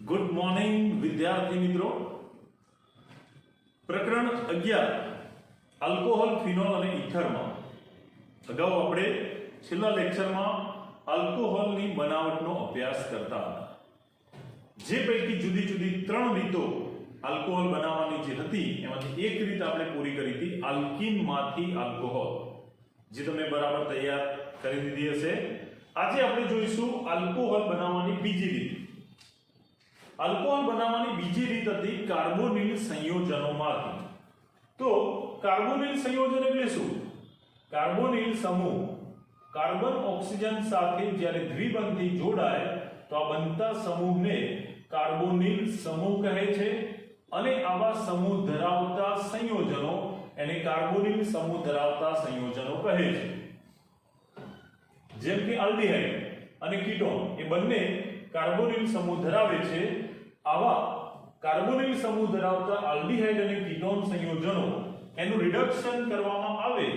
Good morning વિદ્યાર્થી મિત્રો. પ્રકરણ 11 આલ્કોહોલ, ફિનોલ અને ઇથરમાં અગાઉ આપણે છેલ્લા લેક્ચરમાં આલ્કોહોલની બનાવટનો અભ્યાસ કરતા હતા. જે પૈકી જુદી જુદી 3 રીતો આલ્કોહોલ બનાવવાની જે હતી એમાંથી એક રીત આપણે પૂરી કરી હતી આલ્કીનમાંથી આલ્કોહોલ, જે તમે બરાબર તૈયાર કરી દીધી હશે. આજે આપણે જોઈશું આલ્કોહોલ બનાવવાની બીજી રીત. આલ્કોહોલ બનાવવાની બીજી રીત હતી કાર્બોનિલ સંયોજનોમાંથી. તો કાર્બોનિલ સંયોજન એટલે શું? કાર્બોનિલ સમૂહ કાર્બન ઓક્સિજન સાથે જ્યારે દ્વિબંધી જોડાય તો આ બનતા સમૂહને કાર્બોનિલ સમૂહ કહે છે અને આવા સમૂહ ધરાવતા સંયોજનો એને કાર્બોનિલ સમૂહ ધરાવતા સંયોજનો કહે છે. જેમ કે આલ્ડીહાઇડ અને કીટોન એ બંને કાર્બોનિલ સમૂહ ધરાવે છે. આવા કાર્બોનિલ સમૂહ ધરાવતા આલ્ડીહાઇડ અને કીટોન સંયોજનો એનું રિડક્શન કરવામાં આવે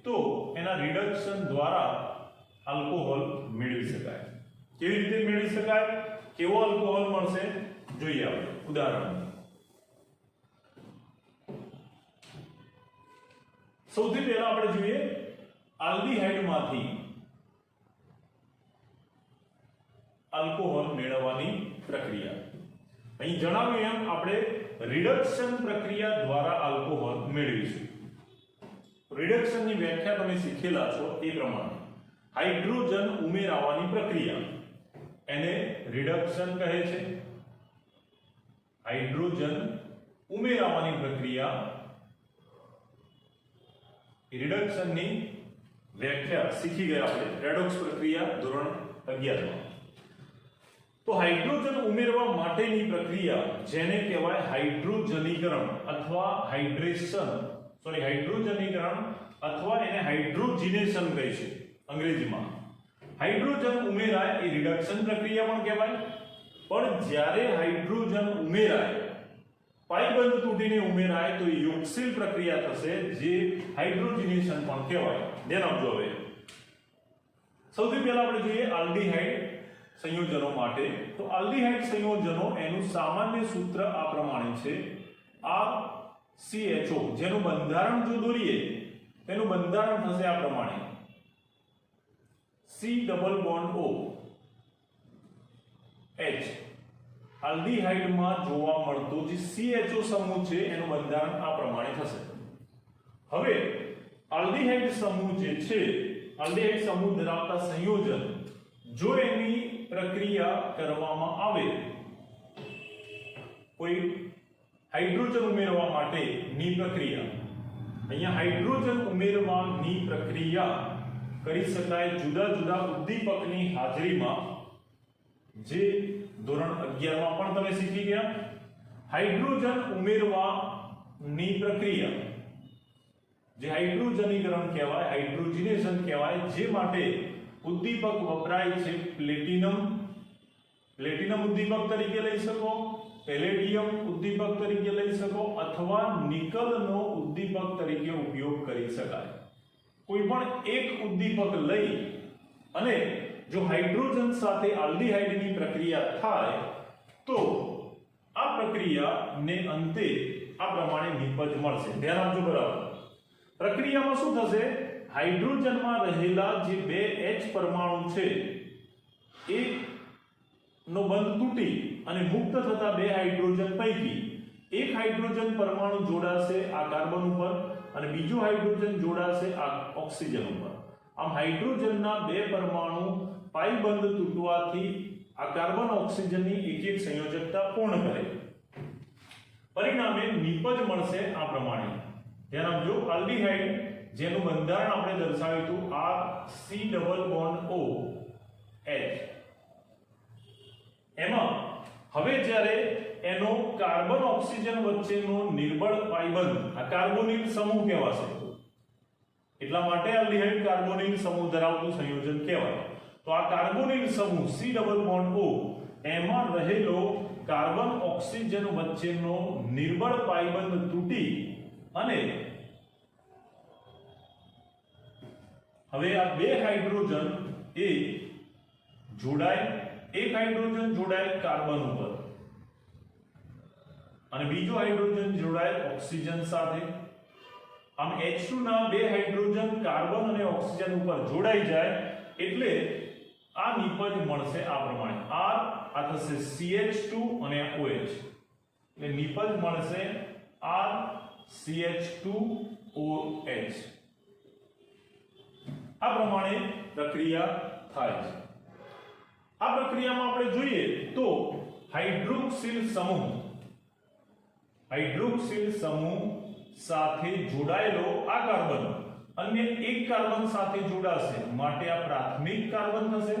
તો એના રિડક્શન દ્વારા આલ્કોહોલ મેળવી શકાય. કેવી રીતે મેળવી શકાય? કેવો આલ્કોહોલ મળશે જોઈએ આપણે ઉદાહરણ. સૌથી પહેલા આપણે જોઈએ આલ્ડીહાઇડમાંથી આલ્કોહોલ મેળવવાની પ્રક્રિયા. અહીં જણાવ્યું એમ આપણે રિડક્શન પ્રક્રિયા દ્વારા આલ્કોહોલ મેળવીશું. રિડક્શનની વ્યાખ્યા તમે શીખેલા છો એ પ્રમાણે હાઇડ્રોજન ઉમેરાવાની પ્રક્રિયા એને રિડક્શન કહે છે. હાઇડ્રોજન ઉમેરાવાની પ્રક્રિયા રિડક્શનની વ્યાખ્યા શીખી ગયા આપણે રેડોક્સ પ્રક્રિયા ધોરણ 11 માં. તો હાઇડ્રોજન ઉમેરવા માટેની પ્રક્રિયા જેને કહેવાય હાઇડ્રોજનીકરણ અથવા હાઇડ્રોજનીકરણ અથવા એને હાઇડ્રોજિનેશન કહીશું અંગ્રેજીમાં. હાઇડ્રોજન ઉમેરાય એ રિડક્શન પ્રક્રિયા પણ કહેવાય. પણ જ્યારે હાઇડ્રોજન ઉમેરાય પાઇબંધ તૂટીને ઉમેરાય તો યોક્સિલ પ્રક્રિયા થશે, જે હાઇડ્રોજિનેશન પણ કહેવાય. ધ્યાન આપજો. હવે સૌથી પહેલા આપણે જોઈએ આલ્ડીહાઇડ સંયોજનો માટે. તો આલ્ડીહાઇડ સંયોજનો એનું સામાન્ય સૂત્ર આ પ્રમાણે છે CHO, જેનું બંધારણ જો દોરીએ તેનું બંધારણ થશે આ પ્રમાણે C double bond O H. આલ્ડીહાઇડમાં જોવા મળતો જે CHO સમૂહ છે એનું બંધારણ આ પ્રમાણે થશે. હવે આલ્ડીહાઇડ સમૂહ જે છે, આલ્ડીહાઇડ સમૂહ ધરાવતા સંયોજન જો એની પ્રક્રિયા કરવામાં આવે, કોઈ હાઇડ્રોજન ઉમેરવા માટેની પ્રક્રિયા, અહીંયા હાઇડ્રોજન ઉમેરવાની પ્રક્રિયા કરી શકાય જુદા જુદા ઉદ્દીપકની હાજરીમાં, જે ધોરણ 11 માં પણ તમે શીખી ગયા. હાઇડ્રોજન ઉમેરવાની પ્રક્રિયા જે હાઇડ્રોજનીકરણ કહેવાય, હાઇડ્રોજિનેશન કહેવાય, જે માટે ઉદ્દીપક વપરાય છે પ્લેટિનમ ઉદ્દીપક તરીકે લઈ શકો, પેલેડિયમ ઉદ્દીપક તરીકે લઈ શકો અથવા નિકલનો ઉદ્દીપક તરીકે ઉપયોગ કરી શકાય. કોઈ પણ એક ઉદ્દીપક લઈ અને જો હાઇડ્રોજન સાથે આલ્ડીહાઇડની પ્રક્રિયા થાય તો આ પ્રક્રિયાને અંતે આ પ્રમાણે નિપજ મળશે. ધ્યાન આપજો બરાબર. પ્રક્રિયામાં શું થશે? હાઇડ્રોજનમાં રહેલા જે 2 H પરમાણુ છે એ નો બંધ તૂટી અને મુક્ત થતા 2 હાઇડ્રોજન પૈકી એક હાઇડ્રોજન પરમાણુ જોડાશે આ કાર્બન ઉપર અને બીજો હાઇડ્રોજન જોડાશે આ ઓક્સિજન ઉપર. આમ હાઇડ્રોજનના 2 પરમાણુ પાઇબંધ તૂટવાથી આ કાર્બન ઓક્સિજનની એક સંયોજકતા પૂર્ણ કરે. પરિણામે નિપજ મળશે આ પ્રમાણે. ધ્યાન આપજો. આલ્ડીહાઇડ જેનું બંધારણ આપણે દર્શાવ્યું હતું C double bond O H, એમાં હવે જ્યારે એનો કાર્બન ઓક્સિજન વચ્ચેનો નિર્બળ પાઇબંધ આ કાર્બોનિલ સમૂહ કહેવાશે. એટલા માટે આલ્ડીહાઇડ કાર્બોનિલ સમૂહ ધરાવતું સંયોજન કહેવાય. તો આ કાર્બોનિલ સમૂહ C ડબલ બોન્ડ O એમાં રહેલો કાર્બન ઓક્સિજન વચ્ચેનો નિર્બળ પાઇબંધ તૂટી અને હવે આ 2 હાઇડ્રોજન એ જોડાય, એક હાઇડ્રોજન જોડાય કાર્બન ઉપર અને બીજો હાઇડ્રોજન જોડાય ઓક્સિજન સાથે. આમ H2 ના બે હાઇડ્રોજન કાર્બન અને ઓક્સિજન ઉપર જોડાઈ જાય એટલે આ નિપજ મળશે આ પ્રમાણે. R આ થશે CH2 અને આ OH. એટલે નિપજ મળશે R CH2OH. આ પ્રમાણે પ્રક્રિયા થાય છે. આ પ્રક્રિયામાં આપણે જોઈએ તો હાઇડ્રોક્સિલ સમૂહ સાથે જોડાયેલો આ કાર્બન અન્ય એક કાર્બન સાથે જોડાશે માટે આ પ્રાથમિક કાર્બન થશે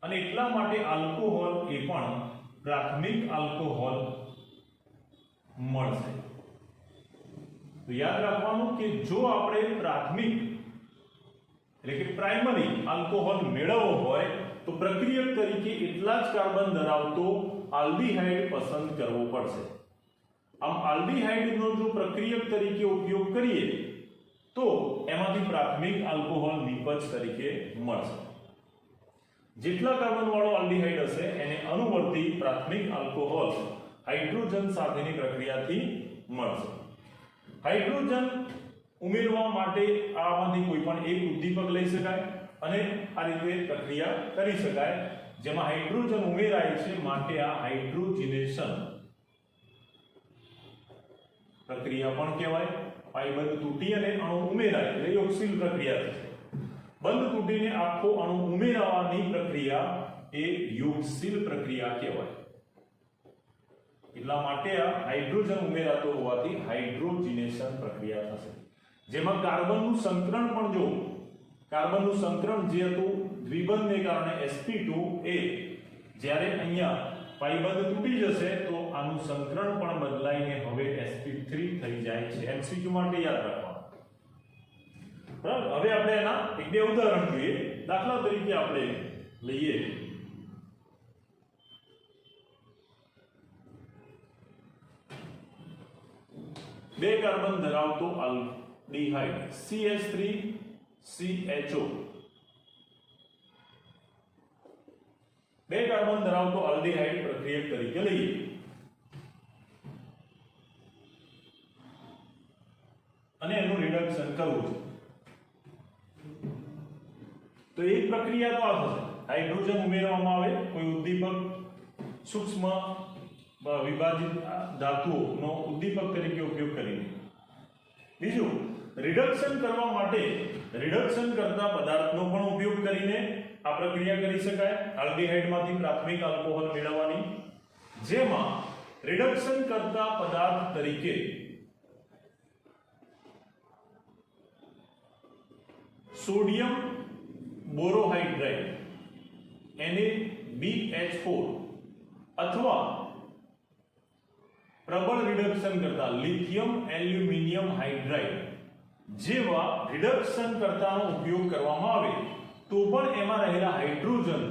અને એટલા માટે આલ્કોહોલ એ પણ પ્રાથમિક આલ્કોહોલ મળશે. તો યાદ રાખવાનું કે જો આપણે પ્રાથમિક એટલે કે પ્રાઇમરી આલ્કોહોલ મેળવવો હોય તો પ્રક્રિયક તરીકે એટલા જ કાર્બન ધરાવતો આલ્ડીહાઇડ પસંદ કરવો પડશે. આમ આલ્ડીહાઇડનો જો પ્રક્રિયક તરીકે ઉપયોગ કરીએ તો એમાંથી પ્રાથમિક આલ્કોહોલ નિપજ તરીકે મળશે. જેટલા કાર્બન વાળો આલ્ડીહાઇડ હશે એને અનુવર્તી પ્રાથમિક આલ્કોહોલ હાઇડ્રોજન સાથેની પ્રક્રિયાથી મળશે. હાઇડ્રોજન ઉમેરવા માટે આમાંથી કોઈ પણ એક ઉદ્દીપક લઈ શકાય અને આ રીતે પ્રક્રિયા કરી શકાય. જેમાં હાઇડ્રોજન ઉમેરાય છે માટે આ હાઇડ્રોજિનેશન પ્રક્રિયા પણ કહેવાય. પાઇબંધ તૂટી અને અણુ ઉમેરાય એટલે યોગશીલ પ્રક્રિયા થશે. બંધ તૂટીને આખો અણુ ઉમેરવાની પ્રક્રિયા એ યોગશીલ પ્રક્રિયા કહેવાય. એટલા માટે આ હાઇડ્રોજન ઉમેરાતો હોવાથી હાઇડ્રોજિનેશન પ્રક્રિયા થશે. જેમાં કાર્બનનું સંકરણ પણ જો કાર્બનનું સંકરણ જે હતું દ્વિબંધને કારણે sp2 એ જ્યારે અહીંયા પાઇબંધ તૂટી જશે તો આનું સંકરણ પણ બદલાઈને હવે sp3 થઈ જાય છે. MCQ માટે યાદ રાખવાનું. બરાબર. હવે આપણે એના એક બે ઉદાહરણ જોઈએ. દાખલા તરીકે આપણે લઈએ બે કાર્બન ધરાવતો આલ્ડીહાઇડ CH3CHO. બે કાર્બન ધરાવતો આલ્ડીહાઇડ પ્રક્રિયક તરીકે લઈએ. અને એનું રિડક્શન કરવું છે. તો એક પ્રક્રિયા તો આ થશે. હાઇડ્રોજન ઉમેરવામાં આવે કોઈ ઉદ્દીપક સૂક્ષ્મ વિભાજિત ધાતુઓનો ઉદ્દીપક તરીકે ઉપયોગ કરીને. બીજું, રિડક્શન કરવા માટે રિડક્શન કરતા પદાર્થનો પણ ઉપયોગ કરીને આ પ્રક્રિયા કરી શકાય આલ્ડીહાઇડમાંથી પ્રાથમિક આલ્કોહોલ મેળવવાની. જેમાં રિડક્શન કરતા પદાર્થ તરીકે સોડિયમ બોરોહાઇડ્રાઇડ NaBH4 અથવા પ્રબળ રિડક્શન કરતા લિથિયમ એલ્યુમિનિયમ હાઇડ્રાઇડ જેવા રિડક્શન કરતાનો ઉપયોગ કરવામાં આવે તો પણ એમાં રહેલા હાઇડ્રોજન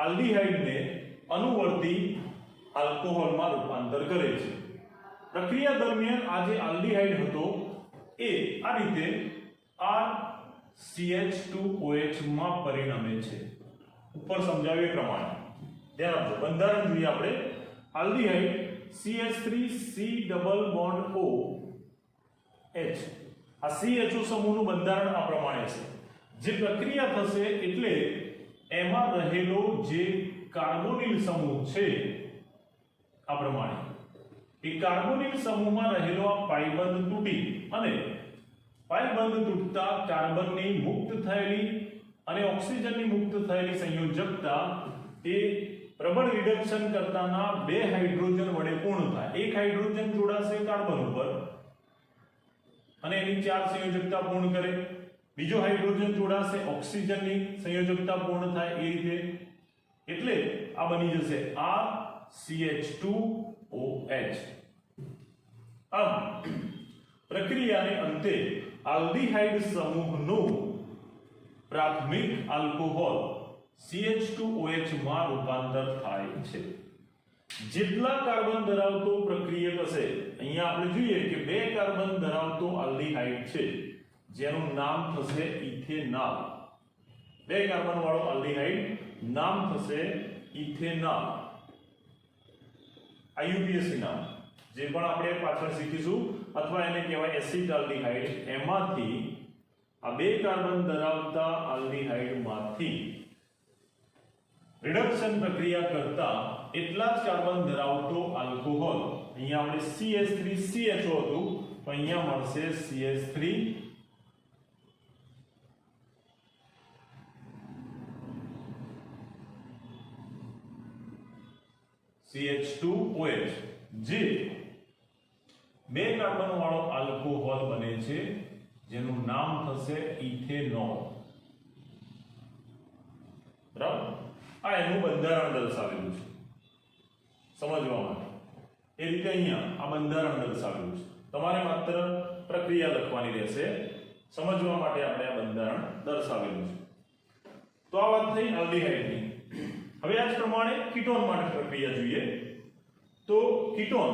આલ્ડીહાઇડને અનુવર્તી આલ્કોહોલમાં રૂપાંતર કરે છે. પ્રક્રિયા દરમિયાન આ જે આલ્ડીહાઇડ હતો એ આ રીતે RCH2OH માં પરિણમે છે. ઉપર સમજાવ્યા પ્રમાણે ધ્યાન આપજો. બંધારણ જોઈએ આપણે. Aldehyde CH3C double bond OH. આ CHO સમૂહનું બંધારણ આ પ્રમાણે છે. જે પ્રક્રિયા થશે એટલે એમાં રહેલો જે કાર્બોનિલ સમૂહ છે આ પ્રમાણે એ કાર્બોનિલ સમૂહમાં રહેલો આ પાઇબંધ તૂટી અને પાઇબંધ તૂટતા કાર્બનની મુક્ત થયેલી અને ઓક્સિજનની મુક્ત થયેલી સંયોજકતા એ પ્રબળ રિડક્શન કરતાના બે હાઇડ્રોજન વડે પૂર્ણ થાય. એક હાઇડ્રોજન જોડાશે કાર્બન ઉપર અને એની ચાર સંયોજકતા પૂર્ણ કરે. બીજો હાઇડ્રોજન જોડાશે ઓક્સિજનની સંયોજકતા પૂર્ણ થાય એ રીતે. એટલે આ બની જશે RCH2OH. આમ પ્રક્રિયાને અંતે આલ્ડીહાઇડ સમૂહનું પ્રાથમિક આલ્કોહોલ CH2OH માં રૂપાંતર થાય છે. જેટલા કાર્બન ધરાવતો પ્રક્રિયક હશે, અહીંયા આપણે જોઈએ કે બે કાર્બન ધરાવતો આલ્ડીહાઇડ છે જેનું નામ થશે ઇથેનોલ. બે કાર્બન વાળો આલ્ડીહાઇડ નામ થશે ઇથેનોલ. IUPAC નામ. જે પણ આપણે પાછળ શીખીશું, અથવા એને કહેવાય એસિટાલ્ડિહાઇડ, એમાંથી આ બે કાર્બન ધરાવતા આલ્ડિહાઇડમાંથી રિડક્શન પ્રક્રિયા કરતા એટલા જ કાર્બન ધરાવતો આલ્કોહોલ, અહીંયા આપણે CH3CHO હતું, તો અહીંયા મળશે CH3 CH2OH, જે બે કાર્બન વાળો આલ્કોહોલ બને છે, જેનું નામ થશે ઇથેનોલ. બરાબર, આ એનું બંધારણ દર્શાવેલું છે સમજવા માટે. એ રીતે અહીંયા આ બંધારણ દર્શાવેલું છે. તમારે માત્ર પ્રક્રિયા લખવાની રહેશે, સમજવા માટે આપણે આ બંધારણ દર્શાવેલું છે. તો આ વાત થઈ આલ્ડિહાઇડની. હવે આ જ પ્રમાણે કીટોન માટે પ્રક્રિયા જોઈએ. તો કીટોન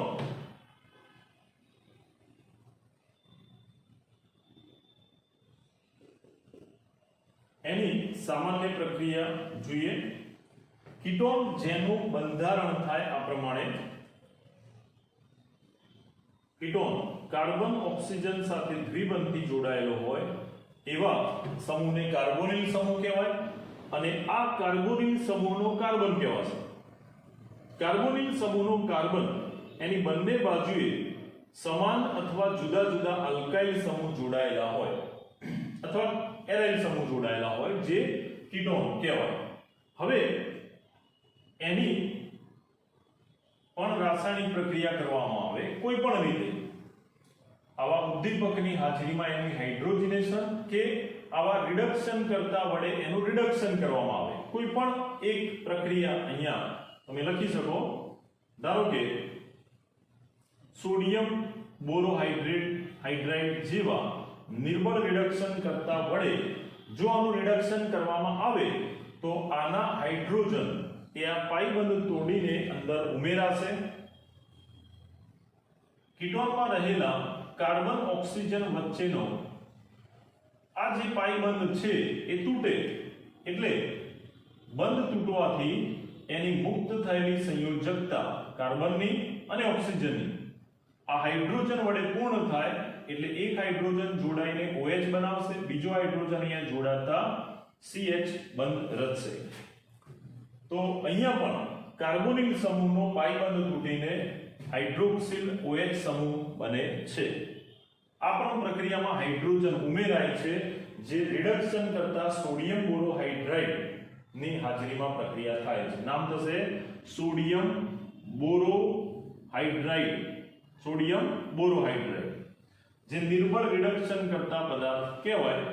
એની સામાન્ય પ્રક્રિયા જોઈએ. કીટોન જેનું બંધારણ થાય આ પ્રમાણે. કીટોન કાર્બન ઓક્સિજન સાથે દ્વિબંધથી જોડાયેલો હોય એવા સમૂહને કાર્બોનિલ સમૂહ કહેવાય, અને આ કાર્બોનિલ સમૂહનો કાર્બન કહેવાશે. કાર્બોનિલ સમૂહનો કાર્બન એની બંને બાજુએ સમાન અથવા જુદા જુદા આલ્કાઇલ સમૂહ જોડાયેલા હોય અથવા એરાઇલ સમૂહ જોડાયેલા હોય, જે કીટોન કહેવાય. હવે એની પણ રાસાયણિક પ્રક્રિયા કરવામાં આવે કોઈ પણ રીતે. આવા ઉદ્દીપકની હાજરીમાં એનું હાઇડ્રોજનેશન કે આવા રિડક્શન કરતા વડે એનું રિડક્શન કરવામાં આવે. કોઈ પણ એક પ્રક્રિયા અહીંયા તમે લખી શકો. ધારો કે સોડિયમ બોરોહાઇડ્રાઇડ જેવા નિર્બળ રિડક્શન કરતા વડે જો આનું રિડક્શન કરવામાં આવે તો આના હાઇડ્રોજન એ આ પાઇબંધ તોડીને અંદર ઉમેરાશે. કીટોનમાં રહેલા કાર્બન ઓક્સિજન વચ્ચેનો આ જે પાઇબંધ છે એ તૂટે, એટલે બંધ તૂટવાથી એની મુક્ત થયેલી સંયોજકતા કાર્બનની અને ઓક્સિજનની આ હાઇડ્રોજન વડે પૂર્ણ થાય, એટલે એક હાઇડ્રોજન જોડાઈને OH બનાવશે, બીજો હાઇડ્રોજન અહીંયા જોડાતા CH બંધ રચશે. તો અહીંયા પણ કાર્બોનિલ સમૂહનો પાઇબંધ તૂટીને હાઇડ્રોક્સિલ OH સમૂહ બને છે. આ પણ પ્રક્રિયામાં હાઇડ્રોજન ઉમેરાય છે, જે રિડક્શન કરતા સોડિયમ બોરોહાઇડ્રાઇડ ની હાજરીમાં પ્રક્રિયા થાય છે. નામ થશે સોડિયમ બોરોહાઇડ્રાઇડ. સોડિયમ બોરોહાઇડ્રાઇડ જે નિર્બળ રિડક્શન કરતા પદાર્થ કહેવાય,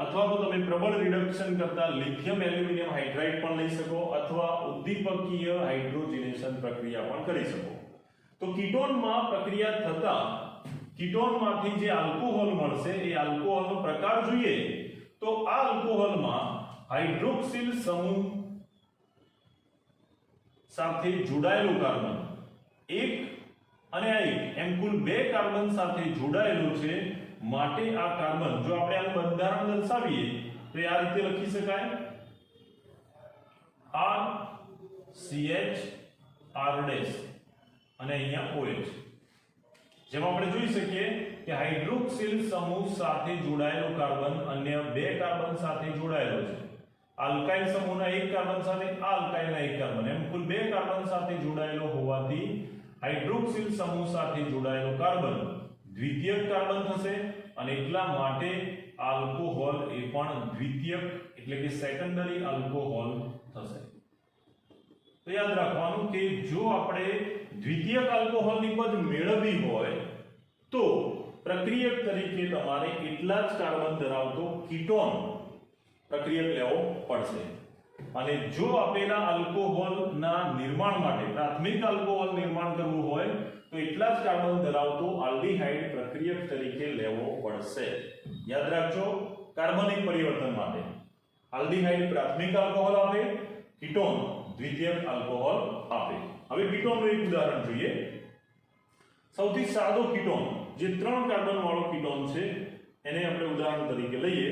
અથવા તો તમે પ્રબળ રિડક્શન કરતા લિથિયમ એલ્યુમિનિયમ હાઇડ્રાઇડ પણ લઈ શકો, અથવા ઉદ્દીપકીય હાઇડ્રોજનેશન પ્રક્રિયા પણ કરી શકો. તો કીટોનમાં પ્રક્રિયા થતા કીટોનમાંથી જે આલ્કોહોલ મળશે એ આલ્કોહોલનો પ્રકાર જોઈએ તો આ આલ્કોહોલમાં હાઇડ્રોક્સિલ સમૂહ સાથે જોડાયેલું કાર્બન એક અને આ એક એમ કુલ બે કાર્બન સાથે જોડાયેલું છે. માટે આ કાર્બન જો આપણે આનું બંધારણ દર્શાવીએ તો આ રીતે લખી શકાય RCH R' અને અહીંયા OH. જેમાં આપણે જોઈ શકીએ કે હાઇડ્રોક્સિલ સમૂહ સાથે જોડાયેલો કાર્બન અન્ય બે કાર્બન સાથે જોડાયેલો છે. આલ્કાઇલ સમૂહના એક કાર્બન સાથે આ આલ્કાઇલના એક કાર્બન એમ કુલ બે કાર્બન સાથે જોડાયેલો હોવાથી હાઇડ્રોક્સિલ સમૂહ સાથે જોડાયેલો કાર્બન દ્વિતીયક કાર્બન થશે, અને એટલા માટે આલ્કોહોલ એ પણ દ્વિતીયક એટલે કે સેકન્ડરી આલ્કોહોલ થશે. તો યાદ રાખવાનું કે જો આપણે દ્વિતીયક આલ્કોહોલની પદ મેળવવી હોય તો પ્રક્રિયક તરીકે તમારે એટલા જ કાર્બન ધરાવતો કીટોન પ્રક્રિયક લેવો પડશે. અને જો આપેલા આલ્કોહોલના નિર્માણ માટે પ્રાથમિક આલ્કોહોલ નિર્માણ કરવું હોય તો એટલા જ કાર્બન ધરાવતો આલ્ડીહાઇડ પ્રક્રિયક તરીકે લેવો પડશે. યાદ રાખજો, કાર્બનિક પરિવર્તન માટે આલ્ડીહાઇડ પ્રાથમિક આલ્કોહોલ આપે, કીટોન દ્વિતીયક આલ્કોહોલ આપે. હવે કીટોનનું એક ઉદાહરણ જોઈએ. સૌથી સાદો કીટોન જે 3 કાર્બન વાળો કીટોન છે એને આપણે ઉદાહરણ તરીકે લઈએ.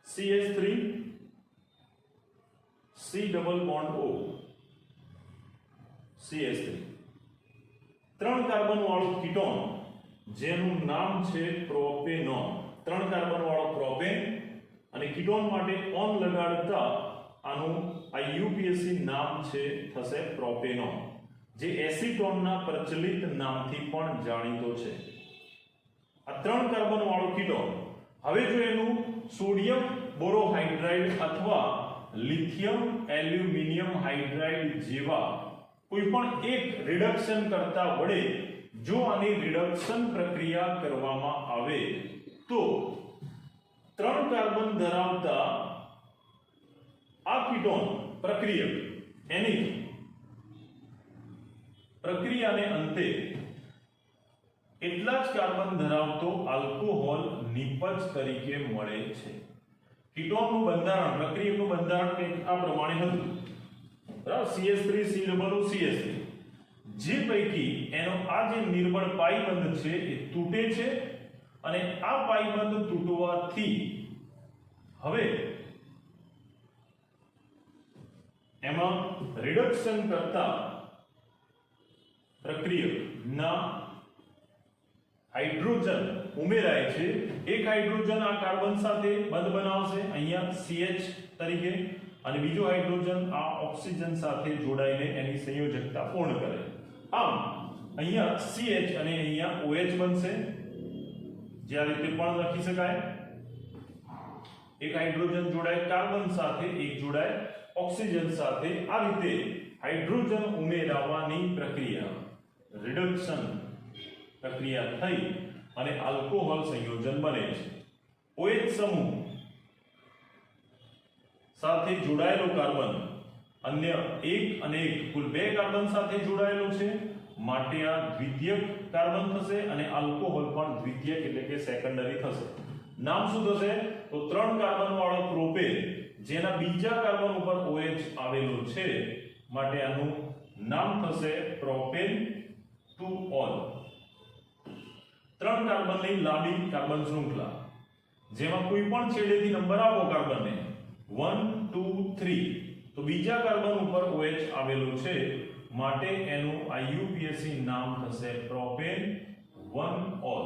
CH3 C double bond O CH3. 3 carbon વાળું કીટોન જેનું નામ છે પ્રોપેનોન. 3 કાર્બન વાળો પ્રોપેન અને કીટોન માટે ઓન લગાડતા આનું IUPAC નામ છે થશે પ્રોપેનોન, જે એસીટોનના પ્રચલિત નામથી પણ જાણીતો છે. આ 3 કાર્બન વાળું કીટોન હવે જો એનું સોડિયમ બોરોહાઇડ્રાઇડ અથવા લિથિયમ એલ્યુમિનિયમ હાઇડ્રાઇડ જેવા કોઈ પણ એક રિડક્શન કરતા વડે જો આની રિડક્શન પ્રક્રિયા કરવામાં આવે તો 3 કાર્બન ધરાવતા આ કીટોન પ્રક્રિયક એની પ્રક્રિયાને અંતે એટલા જ કાર્બન ધરાવતો આલ્કોહોલ નિપજ તરીકે મળે છે. કીટોનનું બંધારણ, પ્રક્રિયકનું બંધારણ કંઈક આ પ્રમાણે હતું, બરાબર? CH3COOCH3, જે પૈકી એનો આ જે નિર્બળ પાઈબંધ છે એ તૂટે છે અને આ પાઈબંધ તૂટવાથી હવે એમાં રિડક્શન કરતા પ્રક્રિયકના હાઇડ્રોજન ઉમેરાય છે. એક હાઇડ્રોજન આ કાર્બન સાથે બંધ બનાવશે અહીંયા CH તરીકે, અને બીજો હાઇડ્રોજન આ ઓક્સિજન સાથે જોડાઈને એની સંયોજકતા પૂર્ણ કરે. આમ અહીંયા CH અને અહીંયા OH બનશે, જે આ રીતે પણ લખી શકાય. એક હાઇડ્રોજન જોડાય કાર્બન સાથે, એક જોડાય ઓક્સિજન સાથે. આ રીતે હાઇડ્રોજન ઉમેરાવાની પ્રક્રિયા, રિડક્શન પ્રક્રિયા થઈ અને આલ્કોહોલ સંયોજન બને છે. OH સમૂહ સાથે જોડાયેલો કાર્બન અન્ય એક અને એક કુલ 2 કાર્બન સાથે જોડાયેલો છે, માટે આ દ્વિતીયક કાર્બન થશે અને આલ્કોહોલ પણ દ્વિતીયક એટલે કે સેકન્ડરી થશે. નામ શું થશે? તો 3 કાર્બન વાળો પ્રોપેન જેના બીજા કાર્બન ઉપર OH આવેલો છે, માટે આનું નામ થશે પ્રોપેન ટુ ઓલ. 3 કાર્બનની લાંબી કાર્બન શૃંખલા જેમાં કોઈ પણ છેડેથી નંબર આપો કાર્બનને 1 2 3, તો બીજા કાર્બન ઉપર OH આવેલો છે, માટે એનું IUPAC નામ થશે પ્રોપેન 1 ઓલ,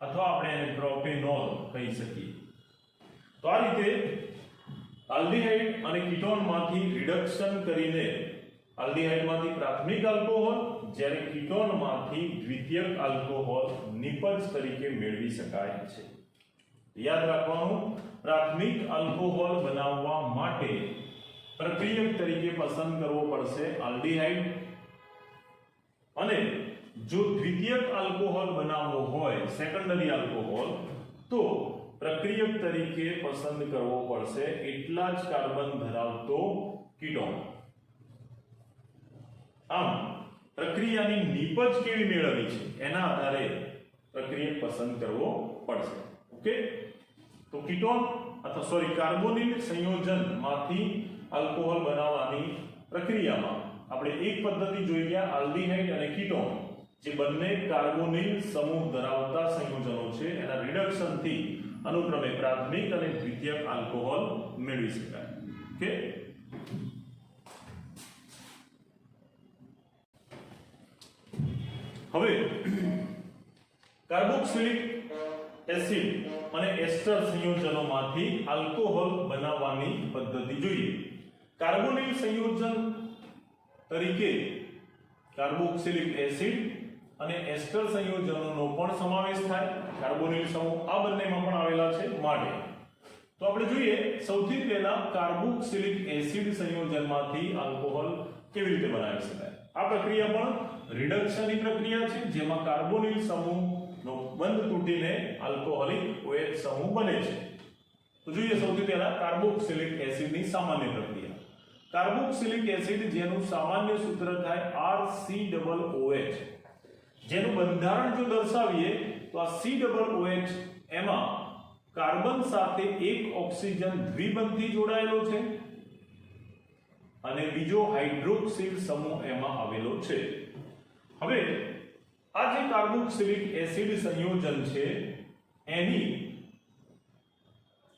અથવા આપણે એને પ્રોપેનોલ કહી શકીએ. તો આ રીતે આલ્ડીહાઇડ અને કીટોનમાંથી રિડક્શન કરીને આલ્ડીહાઇડમાંથી પ્રાથમિક આલ્કોહોલ, જ્યારે કીટોનમાંથી દ્વિતીયક આલ્કોહોલ નિપજ તરીકે મેળવી શકાય છે. યાદ રાખવાનું, પ્રાથમિક આલ્કોહોલ બનાવવા માટે પ્રક્રિયક તરીકે પસંદ કરવો પડશે આલ્ડીહાઇડ, અને જો દ્વિતીયક આલ્કોહોલ બનાવવો હોય, સેકન્ડરી આલ્કોહોલ, તો પ્રક્રિયક તરીકે પસંદ કરવો પડશે એટલા જ કાર્બન ધરાવતો કીટોન. આમ પ્રક્રિયાની નિપજ કેવી મેળવવી છે એના આધારે પ્રક્રિયક પસંદ કરવો પડશે. ઓકે, તો કીટોન અથવા કાર્બોનિલ સંયોજનમાંથી આલ્કોહોલ બનાવવાની પ્રક્રિયામાં આપણે એક પદ્ધતિ જોઈ ગયા, આલ્ડીહાઇડ અને કીટોન, જે બંને કાર્બોનિલ સમૂહ ધરાવતા સંયોજનો છે, એના રિડક્શનથી અનુક્રમે પ્રાથમિક અને દ્વિતીયક આલ્કોહોલ મેળવી શકાય. ઓકે, હવે કાર્બોક્સિલિક એસિડ અને એસ્ટર સંયોજનોમાંથી આલ્કોહોલ બનાવવાની પદ્ધતિ જોઈએ. કાર્બોનિલ સંયોજન તરીકે કાર્બોક્સિલિક એસિડ અને એસ્ટર સંયોજનોનો પણ સમાવેશ થાય. કાર્બોનિલ સમૂહ આ બંનેમાં પણ આવેલા છે માટે તો આપણે જોઈએ સૌથી પહેલા કાર્બોક્સિલિક એસિડ સંયોજનમાંથી આલ્કોહોલ કેવી રીતે બનાવી શકાય. આ પ્રક્રિયા પણ રિડક્શનની પ્રક્રિયા છે, જેમાં કાર્બોનિલ સમૂહનો બંધ તૂટીને આલ્કોહોલિક OH સમૂહ બને છે. તો જોઈએ સૌથી પહેલા કાર્બોક્સિલિક એસિડની સામાન્ય પ્રક્રિયા. કાર્બોક્સિલિક એસિડ જેનું સામાન્ય સૂત્ર થાય RCOOH, જેનું બંધારણ જો દર્શાવીએ તો આ COOH એમાં કાર્બન સાથે એક ઓક્સિજન દ્વિબંધી જોડાયેલો છે અને બીજો હાઇડ્રોક્સિલ સમૂહ એમાં આવેલો છે. હવે આ જે કાર્બોક્સિલિક એસિડ સંયોજન છે એની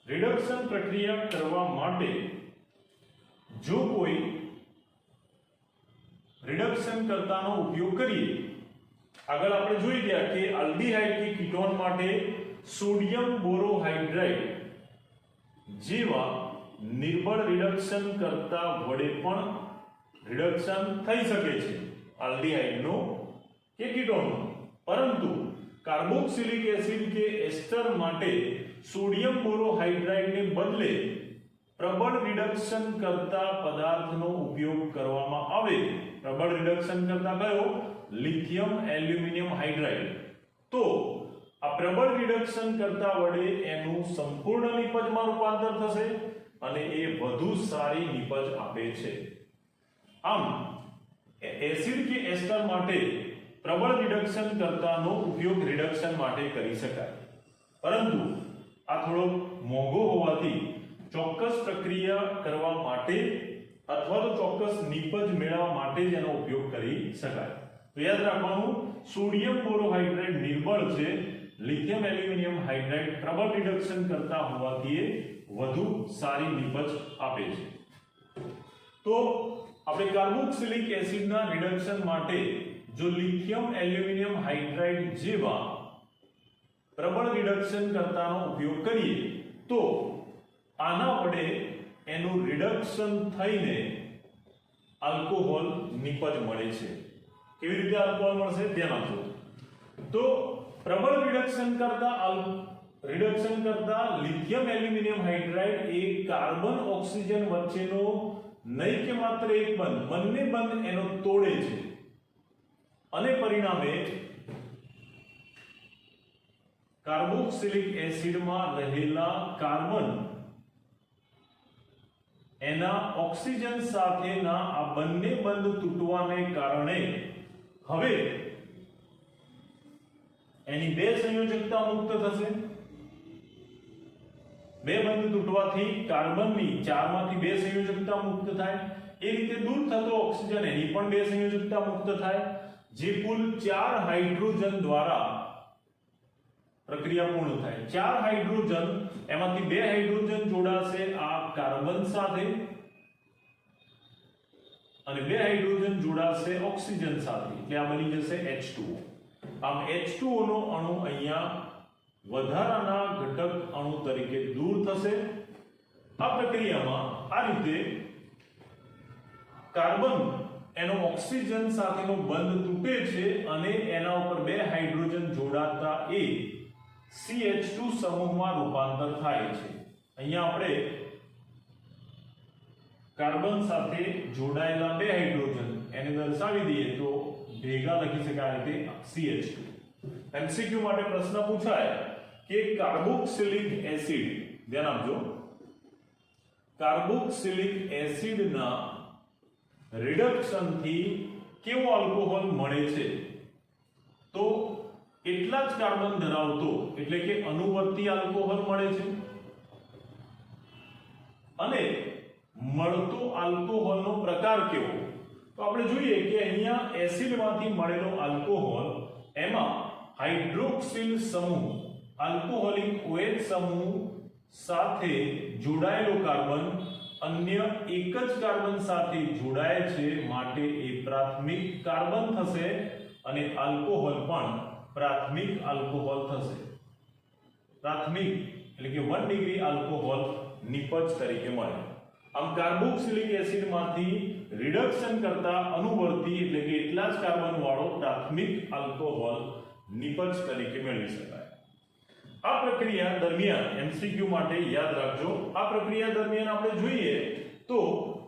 રિડક્શન પ્રક્રિયા કરવા માટે જો કોઈ રિડક્શન કર્તાનો ઉપયોગ કરીએ. આગળ આપણે જોઈ ગયા કે આલ્ડીહાઇડ કે કીટોન માટે સોડિયમ બોરોહાઇડ્રાઇડ જેવા નિર્બળ રિડક્શન કરતા વડે પણ રિડક્શન થઈ શકે છે આલ્ડીહાઇડનો કે કીટોનનો, પરંતુ કાર્બોક્સિલિક એસિડ કે એસ્ટર માટે સોડિયમ બોરોહાઇડ્રાઇડને બદલે પ્રબળ રિડક્શન કરતા પદાર્થનો ઉપયોગ કરવામાં આવે. પ્રબળ રિડક્શન કરતા કયો? Lithium aluminium hydride. તો આ પ્રબળ રિડક્શન કરતા વડે એનું સંપૂર્ણ નિપજમાં રૂપાંતર થશે અને એ વધુ સારી નિપજ આપે છે. આમ એસિડ કે એસ્ટર માટે પ્રબળ રિડક્શન કરતાનો ઉપયોગ રિડક્શન માટે કરી શકાય, પરંતુ આ થોડો મોંઘો હોવાથી ચોક્કસ પ્રક્રિયા કરવા માટે અથવા તો ચોક્કસ નિપજ મેળવવા માટે જ એનો ઉપયોગ કરી શકાય. તો યાદ રાખવાનું, સોડિયમ બોરોહાઇડ્રાઇડ નિર્બળ છે, લિથિયમ એલ્યુમિનિયમ હાઇડ્રાઇડ પ્રબળ રિડક્શન કરતા હોવાથી એ વધુ સારી નિપજ આપે છે. તો આપણે કાર્બોક્સિલિક એસિડના રિડક્શન માટે જો લિથિયમ એલ્યુમિનિયમ હાઇડ્રાઇડ જેવા પ્રબળ રિડક્શન કરતાનો ઉપયોગ કરીએ તો આના વડે એનું રિડક્શન થઈને આલ્કોહોલ નિપજ મળે છે. કેવી રીતે આલ્કોહોલ મળશે ધ્યાન આપજો. તો પ્રબળ રિડક્શન કરતા લિથિયમ એલ્યુમિનિયમ હાઇડ્રાઇડ એ કાર્બન ઓક્સિજન વચ્ચેનો નહીં કે માત્ર એક બંધ, બંને બંધ એનો તોડે છે અને પરિણામે કાર્બોક્સિલિક એસિડમાં રહેલા કાર્બન એના ઓક્સિજન સાથેના આ બંને બંધ તૂટવાને કારણે હવે એની બે સંયોજકતા મુક્ત થશે. બે બંધ તૂટવાથી કાર્બનની 4 માંથી બે સંયોજકતા મુક્ત થાય. એ રીતે દૂર થતો ઓક્સિજન એની પણ બે સંયોજકતા મુક્ત થાય, જે કુલ 4 હાઇડ્રોજન દ્વારા પ્રક્રિયા પૂર્ણ થાય. 4 હાઇડ્રોજન, એમાંથી 2 હાઇડ્રોજન જોડાશે આ કાર્બન સાથે અને 2 હાઇડ્રોજન જોડાશે ઓક્સિજન સાથે, એટલે આ બની જશે H2O. આમ H2O નો અણુ અહીંયા વધારાના ઘટક અણુ તરીકે દૂર થશે. આ પ્રક્રિયામાં આ રીતે કાર્બન એનો ઓક્સિજન સાથેનો બંધ તૂટે છે અને એના ઉપર 2 હાઇડ્રોજન જોડાતા એ CH2 સમૂહમાં રૂપાંતર થાય છે. અહીંયા આપણે કાર્બન સાથે જોડાયેલા 2 હાઇડ્રોજન એને દર્શાવી દઈએ તો ભેગા લખી શકાય રીતે CH2. MCQ માટે પ્રશ્ન પૂછાય કે કાર્બોક્સિલિક એસિડ, ધ્યાન આપજો, કાર્બોક્સિલિક એસિડના રિડક્શન થી કેવો આલ્કોહોલ મળે છે? તો એટલા જ કાર્બન ધરાવતો એટલે કે અનુવર્તી આલ્કોહોલ મળે છે અને મળતો આલ્કોહોલનો પ્રકાર કેવો? તો આપણે જોઈએ કે અહીંયા એસિડમાંથી મળેલો આલ્કોહોલ, એમાં હાઇડ્રોક્સિલ સમૂહ આલ્કોહોલિક OH સમૂહ સાથે જોડાયેલો કાર્બન અન્ય એક જ કાર્બન સાથે જોડાય છે, માટે એ પ્રાથમિક કાર્બન થશે અને આલ્કોહોલ પણ પ્રાથમિક આલ્કોહોલ થશે. પ્રાથમિક એટલે કે 1 ડિગ્રી આલ્કોહોલ નિપજ તરીકે મળે. આમ કાર્બોક્સિલિક એસિડમાંથી રિડક્શન કરતા અનુવર્તી એટલે કે એટલા જ કાર્બન વાળો પ્રાથમિક આલ્કોહોલ નિપજ તરીકે મેળવી શકાય. આ પ્રક્રિયા દરમિયાન MCQ માટે યાદ રાખજો, આ પ્રક્રિયા દરમિયાન આપણે જોઈએ તો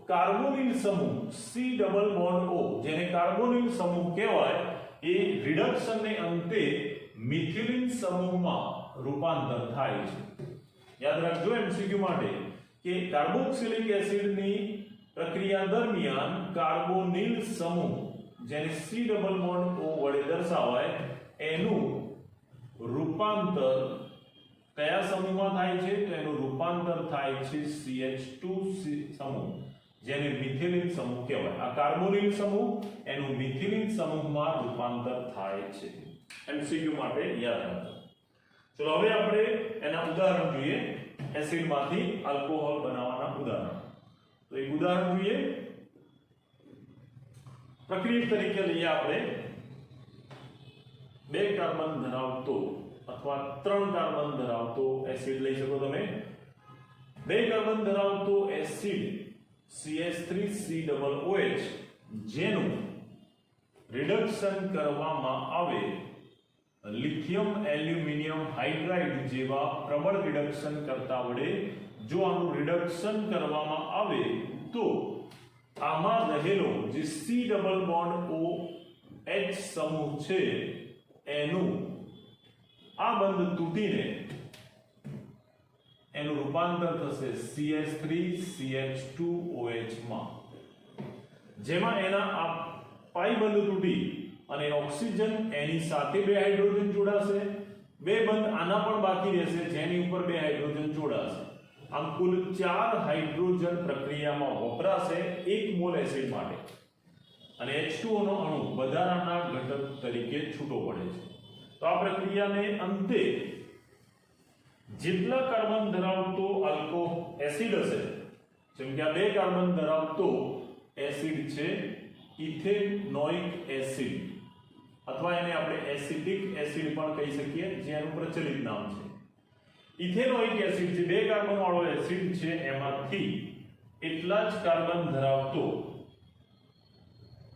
કાર્બોનિલ સમૂહ C ડબલ બોન્ડ O, જેને કાર્બોનિલ સમૂહ કહેવાય, એ રિડક્શનને અંતે મિથિલિન સમૂહમાં રૂપાંતર થાય છે. યાદ રાખજો MCQ માટે કે કાર્બોક્સિલિક એસિડની પ્રક્રિયા દરમિયાન કાર્બોનિલ સમૂહ, જેને C ડબલ બોન્ડ O વડે દર્શાવાય, એનું રૂપાંતર કયા સમૂહમાં થાય છે? તો એનું રૂપાંતર થાય છે CH2 સમૂહ, જેને મિથિલિન સમૂહ કહેવાય. આ કાર્બોનિલ સમૂહ એનું મિથિલિન સમૂહમાં રૂપાંતર થાય છે. MCQ માટે યાદ રાખજો. ચલો હવે આપણે એના ઉદાહરણ જોઈએ, એસિડમાંથી આલ્કોહોલ બનાવવાના ઉદાહરણ. તો એક ઉદાહરણ જોઈએ. પ્રક્રિયક તરીકે લઈએ આપણે 2 કાર્બન ધરાવતો અથવા 3 કાર્બન ધરાવતો એસિડ લઈ શકો તમે. 2 કાર્બન ધરાવતો એસિડ CH3COOH જેનું રિડક્શન કરવામાં આવે લિથિયમ એલ્યુમિનિયમ હાઇડ્રાઇડ જેવા પ્રબળ રિડક્શન કરતા વડે જો આનું રિડક્શન કરવામાં આવે તો આમાં રહેલો જે C ડબલ બોન્ડ OH સમૂહ છે એનું આ બંધ તૂટીને એનું રૂપાંતર થશે CH3CH2OH માં, જેમાં એના આ પાઈ બંધ તૂટી અને ઓક્સિજન એની સાથે 2 હાઇડ્રોજન જોડાશે. 2 બંધ આના પણ બાકી રહેશે જેની ઉપર 2 હાઇડ્રોજન જોડાશે. આમ કુલ 4 હાઇડ્રોજન પ્રક્રિયામાં વપરાશે 1 મોલ એસિડ માટે અને H2O નો અણુ વધારાના ઘટક તરીકે છૂટો પડે છે. તો આ પ્રક્રિયાને અંતે જેટલા કાર્બન ધરાવતો આલ્કો એસિડ હશે, જેમ કે આ 2 કાર્બન ધરાવતો એસિડ છે ઇથેનોઇક એસિડ અથવા એને આપણે એસિડિક એસિડ પણ કહી શકીએ, જેનું પ્રચલિત નામ છે. ઇથેનોઇક એસિડ જે 2 કાર્બન વાળો એસિડ છે એમાંથી એટલા જ કાર્બન ધરાવતો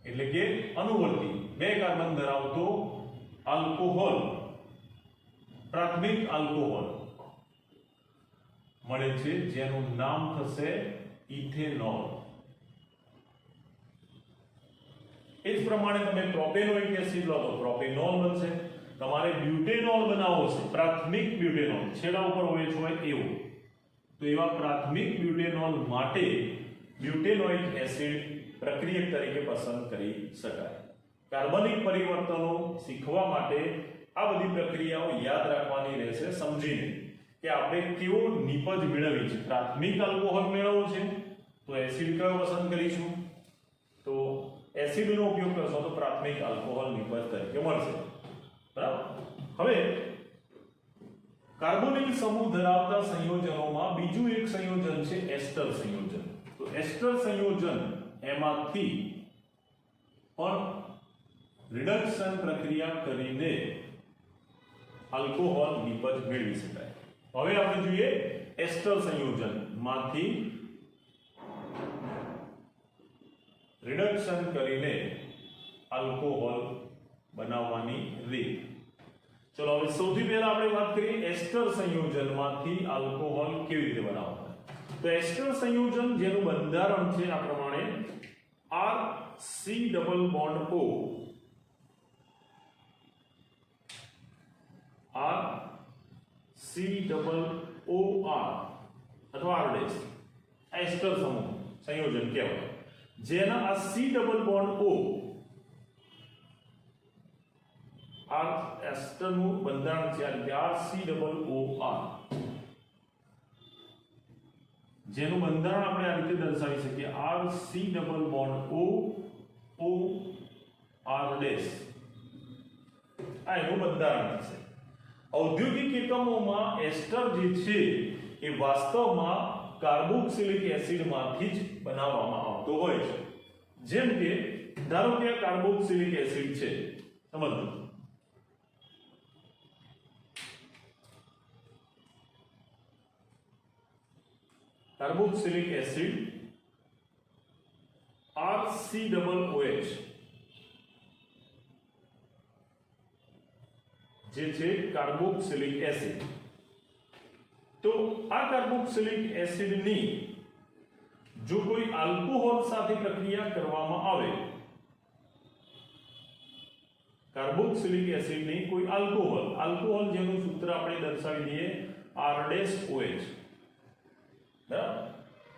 એટલે કે અનુવર્તી 2 કાર્બન ધરાવતો આલ્કોહોલ, પ્રાથમિક આલ્કોહોલ મળે છે જેનું નામ થશે ઇથેનોલ. એ જ પ્રમાણે તમે પ્રોપેનોઇક એસિડ લો તો પ્રોપેનોલ બનશે. તમારે બ્યુટેનોલ બનાવવો છે, પ્રાથમિક બ્યુટેનોલ છેડા ઉપર હોય એવો, તો એવા પ્રાથમિક બ્યુટેનોલ માટે બ્યુટેનોઇક એસિડ પ્રક્રિયક તરીકે પસંદ કરી શકાય. કાર્બનિક પરિવર્તનો શીખવા માટે આ બધી પ્રક્રિયાઓ યાદ રાખવાની રહેશે, સમજીને કે આપણે કેવો નિપજ મેળવી છે. પ્રાથમિક આલ્કોહોલ મેળવવો છે તો એસિડ કયો પસંદ કરીશું? તો એસિડનો ઉપયોગ કરશો તો પ્રાથમિક આલ્કોહોલ નિપજ તરીકે મળશે. બરાબર. હવે કાર્બોનિલ સમૂહ ધરાવતા સંયોજનોમાં બીજું એક સંયોજન છે એસ્ટર સંયોજન. તો એસ્ટર સંયોજન એમાંથી પણ રિડક્શન પ્રક્રિયા કરીને આલ્કોહોલ નિપજ મેળવી શકાય. હવે આપણે જોઈએ એસ્ટર સંયોજન માંથી રિડક્શન કરીને આલ્કોહોલ બનાવવાની રીત. ચલો હવે સૌથી પહેલા આપણે વાત કરીએ એસ્ટર સંયોજનમાંથી આલ્કોહોલ કેવી રીતે બનાવવું. તો એસ્ટર સંયોજન જેનું બંધારણ છે આ પ્રમાણે RC double bond O RC double OR અથવા R ડેશ આ એસ્ટર સમૂહ સંયોજન કહેવાય. જેના આ C ડબલ બોન્ડ O આ એસ્ટરનું બંધારણ છે RC ડબલ OR, જેનું બંધારણ આપણે આ રીતે દર્શાવી શકીએ RC double bond O R dash. આ એનું બંધારણ છે. ઔદ્યોગિક એકમોમાં એસ્ટર જે છે એ વાસ્તવમાં કાર્બોક્સિલિક એસિડમાંથી જ બનાવવામાં આવતો હોય છે. જેમ કે ધારો કે કાર્બોક્સિલિક એસિડ છે, સમજો કાર્બોક્સિલિક એસિડ RCOOH જે છે કાર્બોક્સિલિક એસિડ. તો આ કાર્બોક્સિલિક એસિડની જો કોઈ આલ્કોહોલ સાથે પ્રક્રિયા કરવામાં આવે, કાર્બોક્સિલિક એસિડની કોઈ આલ્કોહોલ જેનું સૂત્ર આપણે દર્શાવી દઈએ R-OH, બરાબર.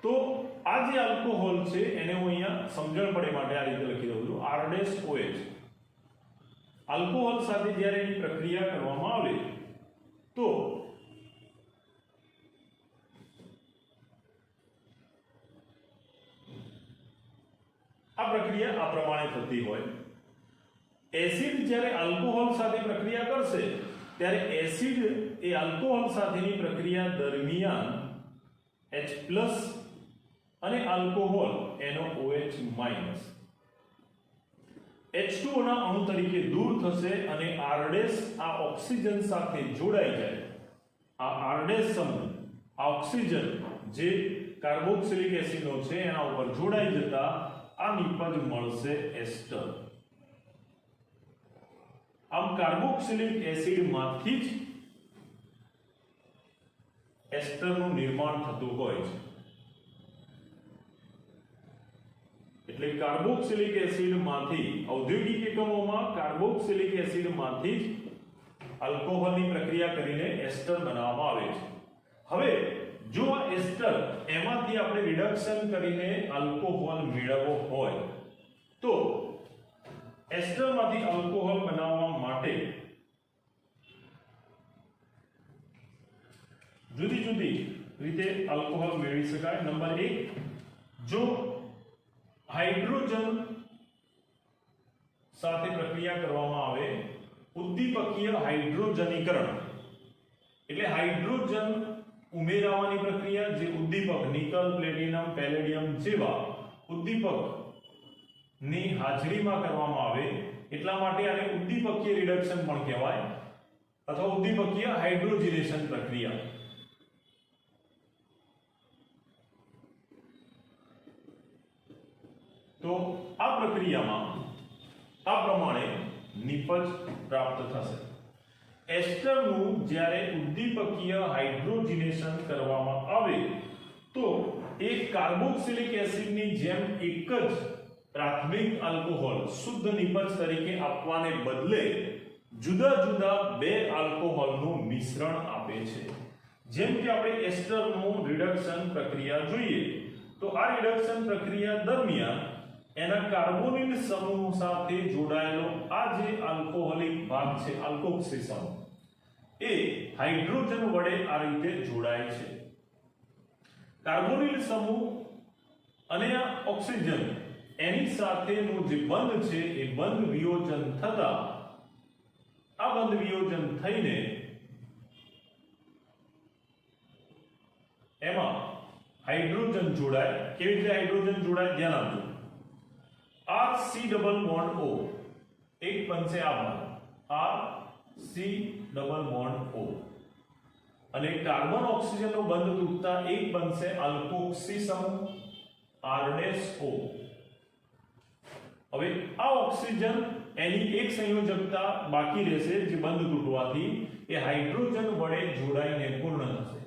તો આ જે આલ્કોહોલ છે એને હું અહીંયા સમજણ પડે માટે આ રીતે લખી દઉં છું R-OH. આલ્કોહોલ સાથે જ્યારે એની પ્રક્રિયા કરવામાં આવે તો આ પ્રક્રિયા આ પ્રમાણે થતી હોય. એસિડ જ્યારે આલ્કોહોલ સાથે પ્રક્રિયા કરશે ત્યારે એસિડ એ આલ્કોહોલ સાથેની પ્રક્રિયા દરમિયાન H+ અને આલ્કોહોલ NaOH- H2O ના અણુ તરીકે દૂર થશે અને R' આ ઓક્સિજન સાથે જોડાઈ જાય. આ R' સમૂહ આ ઓક્સિજન જે કાર્બોક્સિલિક એસિડનો છે એના ઉપર જોડાઈ જતા આ નિપજ મળશે એસ્ટર. આમ કાર્બોક્સિલિક એસિડમાંથી જ એસ્ટરનું નિર્માણ થતું હોય છે. એટલે કાર્બોક્સિલિક એસિડમાંથી ઔદ્યોગિક એકમોમાં કાર્બોક્સિલિક એસિડમાંથી જ આલ્કોહોલની પ્રક્રિયા કરીને એસ્ટર બનાવવામાં આવે છે. હવે જો આ એસ્ટર એમાંથી આપણે રિડક્શન કરીને આલ્કોહોલ મેળવવો હોય તો એસ્ટરમાંથી આલ્કોહોલ બનાવવા માટે જુદી જુદી રીતે આલ્કોહોલ મેળવી શકાય. નંબર 1, જો હાઇડ્રોજન સાથે પ્રક્રિયા કરવામાં આવે ઉદ્દીપકીય હાઇડ્રોજનીકરણ, એટલે હાઇડ્રોજન ઉમેરવાની પ્રક્રિયા જે ઉદ્દીપક નિકલ, પ્લેટિનમ, પેલેડિયમ જેવા ઉદ્દીપક ની હાજરીમાં કરવામાં આવે એટલા માટે આને ઉદ્દીપકીય રિડક્શન પણ કહેવાય અથવા ઉદ્દીપકીય હાઇડ્રોજનેશન પ્રક્રિયા. તો આ પ્રક્રિયામાં આ પ્રમાણે નિપજ પ્રાપ્ત થશે. એસ્ટરનું જ્યારે ઉદ્દીપકીય હાઇડ્રોજનેશન કરવામાં આવે તો એ કાર્બોક્સિલિક એસિડની જેમ એક જ પ્રાથમિક આલ્કોહોલ શુદ્ધ નિપજ તરીકે આપવાને બદલે જુદા જુદા બે આલ્કોહોલનું મિશ્રણ આપે છે. જેમ કે આપણે એસ્ટરનું રિડક્શન પ્રક્રિયા જોઈએ તો આ રિડક્શન પ્રક્રિયા દરમિયાન એના કાર્બોનિલ સમૂહ સાથે જોડાયેલો આ જે આલ્કોહોલિક ભાગ છે આલ્કોક્સી સમૂહ એ હાઇડ્રોજન વડે આ રીતે જોડાય છે. કાર્બોનિલ સમૂહ અને આ ઓક્સિજન એની સાથેનું જે બંધ છે એ બંધ વિયોજન થતા આ બંધ વિયોજન થઈને એમાં હાઇડ્રોજન જોડાય. કેવી રીતે હાઇડ્રોજન જોડાય ધ્યાન આપજો. RC ડબલ બોન્ડ O એક બનશે આ ભાગ RC ડબલ બોન્ડ O અને કાર્બન ઓક્સિજનનો બંધ તૂટતા એક બનશે આલ્કોક્સી સમૂહ R'O. હવે આ ઓક્સિજન એની એક સંયોજકતા બાકી રહેશે જે બંધ તૂટવાથી એ હાઇડ્રોજન વડે જોડાઈને પૂર્ણ થશે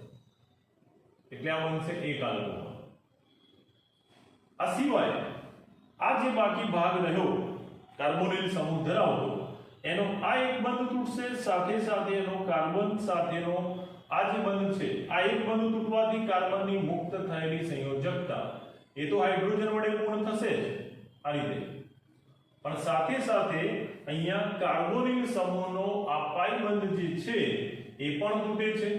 એટલે આ બનશે એક આલ્કોહોલ. આ સિવાય આ જે બાકી ભાગ રહ્યો કાર્બોનિલ સમૂહ ધરાવતો એનો આ એક બંધ તૂટશે, સાથે સાથે એનો કાર્બન સાથેનો આ જે બંધ છે આ એક બંધ તૂટવાથી કાર્બનની મુક્ત થયેલી સંયોજકતા એ તો હાઇડ્રોજન વડે પૂર્ણ થશે જ આ રીતે, પણ સાથે સાથે અહીંયા કાર્બોનિલ સમૂહનો આ પાઈ બંધ જે છે એ પણ તૂટે છે.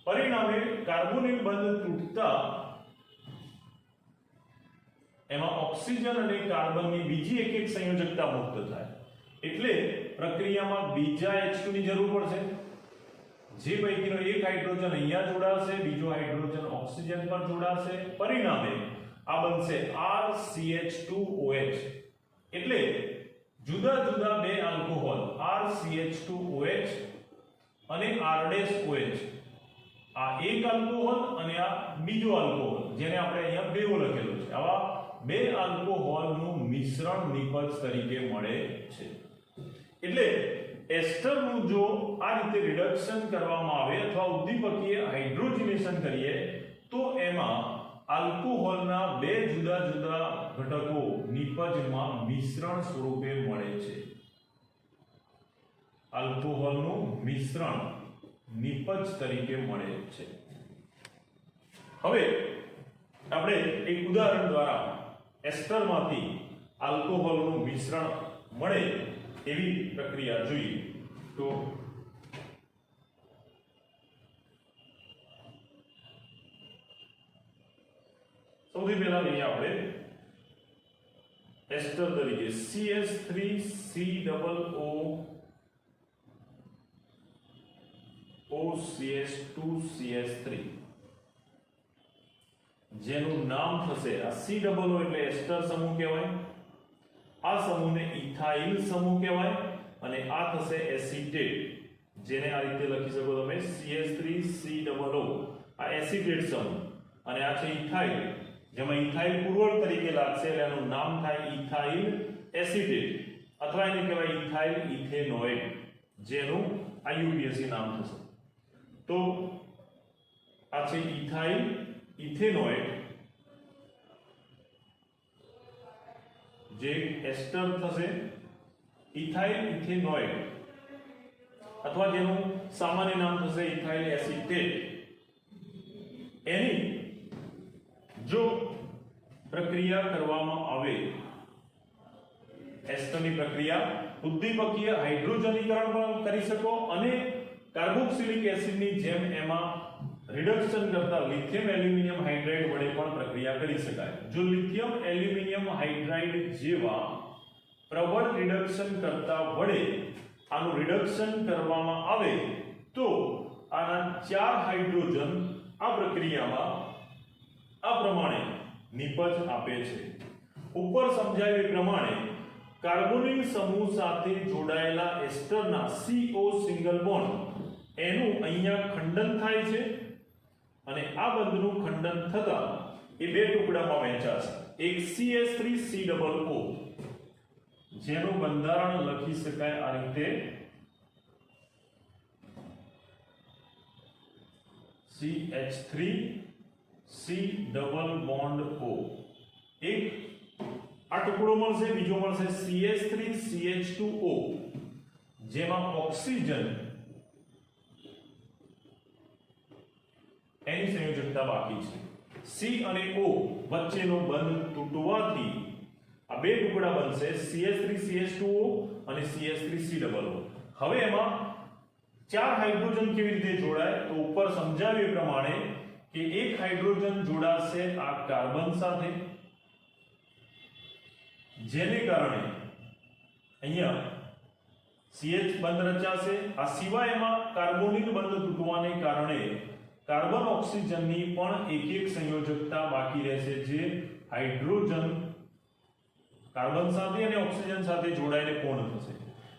પરિણામે કાર્બોનિલ બંધ તૂટતા એમાં ઓક્સિજન અને કાર્બનની બીજી એક સંયોજકતા મુક્ત થાય એટલે પ્રક્રિયામાં બીજા H2 ની જરૂર પડશે. જે પૈકીનો એક હાઇડ્રોજન અહીંયા જોડાશે, બીજો હાઇડ્રોજન ઓક્સિજન પર જોડાશે. પરિણામે આ બનશે RCH2OH. એટલે જુદા જુદા બે આલ્કોહોલ RCH2OH અને R'OH, આ એક આલ્કોહોલ અને આ બીજો આલ્કોહોલ જેને આપણે અહીંયા બેઓ લખેલો છે, આવા બે આલ્કોહોલનું મિશ્રણ નિપજ તરીકે મળે છે. એટલે એસ્ટરનું જો આ રીતે રિડક્શન કરવામાં આવે અથવા ઉદ્દીપકીય હાઇડ્રોજનેશન કરીએ તો એમાં આલ્કોહોલના બે જુદા જુદા ઘટકો નિપજમાં મિશ્રણ સ્વરૂપે મળે છે. આલ્કોહોલનું મિશ્રણ નિપજ તરીકે મળે છે. હવે આપણે એક ઉદાહરણ દ્વારા એસ્ટરમાંથી આલ્કોહોલનું મિશ્રણ મળે એવી પ્રક્રિયા જોઈએ. તો સૌથી પહેલા લઈએ આપણે એસ્ટર તરીકે CH3COO OCH2CH3 જેનું નામ થશે આ C ડબલ O એટલે એસ્ટર સમૂહ કહેવાય. આ સમૂહને ઇથાઇલ સમૂહ કહેવાય અને આ થશે એસિટેટ, જેને આ રીતે લખી શકો તમે CH3COO, આ એસિટેટ સમૂહ, અને આ છે ઇથાઇલ, જેમાં ઇથાઇલ પૂર્વક તરીકે લાગશે એટલે એનું નામ થાય ઇથાઇલ એસિટેટ, અથવા એને કહેવાય ઇથાઇલ ઇથેનોઇડ, જેનું આ યુપીએસસી નામ થશે. તો આ છે ઇથાઇલ ઇથેનોઇડ, જે એસ્ટર થશે, ઇથાઇલ ઇથેનોઇડ, અથવા જેનું સામાન્ય નામ થશે ઇથાઇલ એસિટેટ. એની જો પ્રક્રિયા કરવામાં આવે, એસ્ટરની પ્રક્રિયા, ઉદ્દીપકીય હાઇડ્રોજનીકરણ પણ કરી શકો અને કાર્બોક્સિલિક એસિડની જેમ એમાં રિડક્શન કરતા લિથિયમ એલ્યુમિનિયમ હાઇડ્રાઇડ વડે પણ પ્રક્રિયા કરી શકાય. જો લિથિયમ એલ્યુમિનિયમ હાઇડ્રાઇડ જેવા પ્રબળ રિડક્શન કરતા વડે આનું રિડક્શન કરવામાં આવે તો આના 4 હાઇડ્રોજન આ પ્રક્રિયામાં આ પ્રમાણે નિપજ આપે છે. ઉપર સમજાવ્યા પ્રમાણે કાર્બોનિલ સમૂહ સાથે જોડાયેલા એસ્ટરના CO સિંગલ બોન્ડ એનું અહીંયા ખંડન થાય છે અને આ બંધનું ખંડન થતા એ બે ટુકડામાં વહેંચાશે. એક CH3COO, જેનું બંધારણ લખી શકાય આ રીતે CH3C ડબલ બોન્ડ O. એક આ ટુકડો મળશે, બીજો મળશે CH3CH2O, જેમાં ઓક્સિજન એની સંયોજકતા બાકી છે. C અને O વચ્ચેનો બંધ તૂટવાથી આ બે ટુકડા બનશે CH3CH2O અને CH3COO. હવે એમાં 4 હાઇડ્રોજન કેવી રીતે જોડાય તો ઉપર સમજાવ્યા પ્રમાણે કે એક હાઇડ્રોજન જોડાશે આ કાર્બન સાથે, જેને કારણે અહીંયા CH બંધ રચાશે. આ સિવાય એમાં કાર્બોનિલ બંધ તૂટવાને કારણે કાર્બન ઓક્સિજનની પણ એક સંયોજકતા બાકી રહેશે, જે હાઇડ્રોજન કાર્બન સાથે અને ઓક્સિજન સાથે જોડાઈને પૂર્ણ થશે.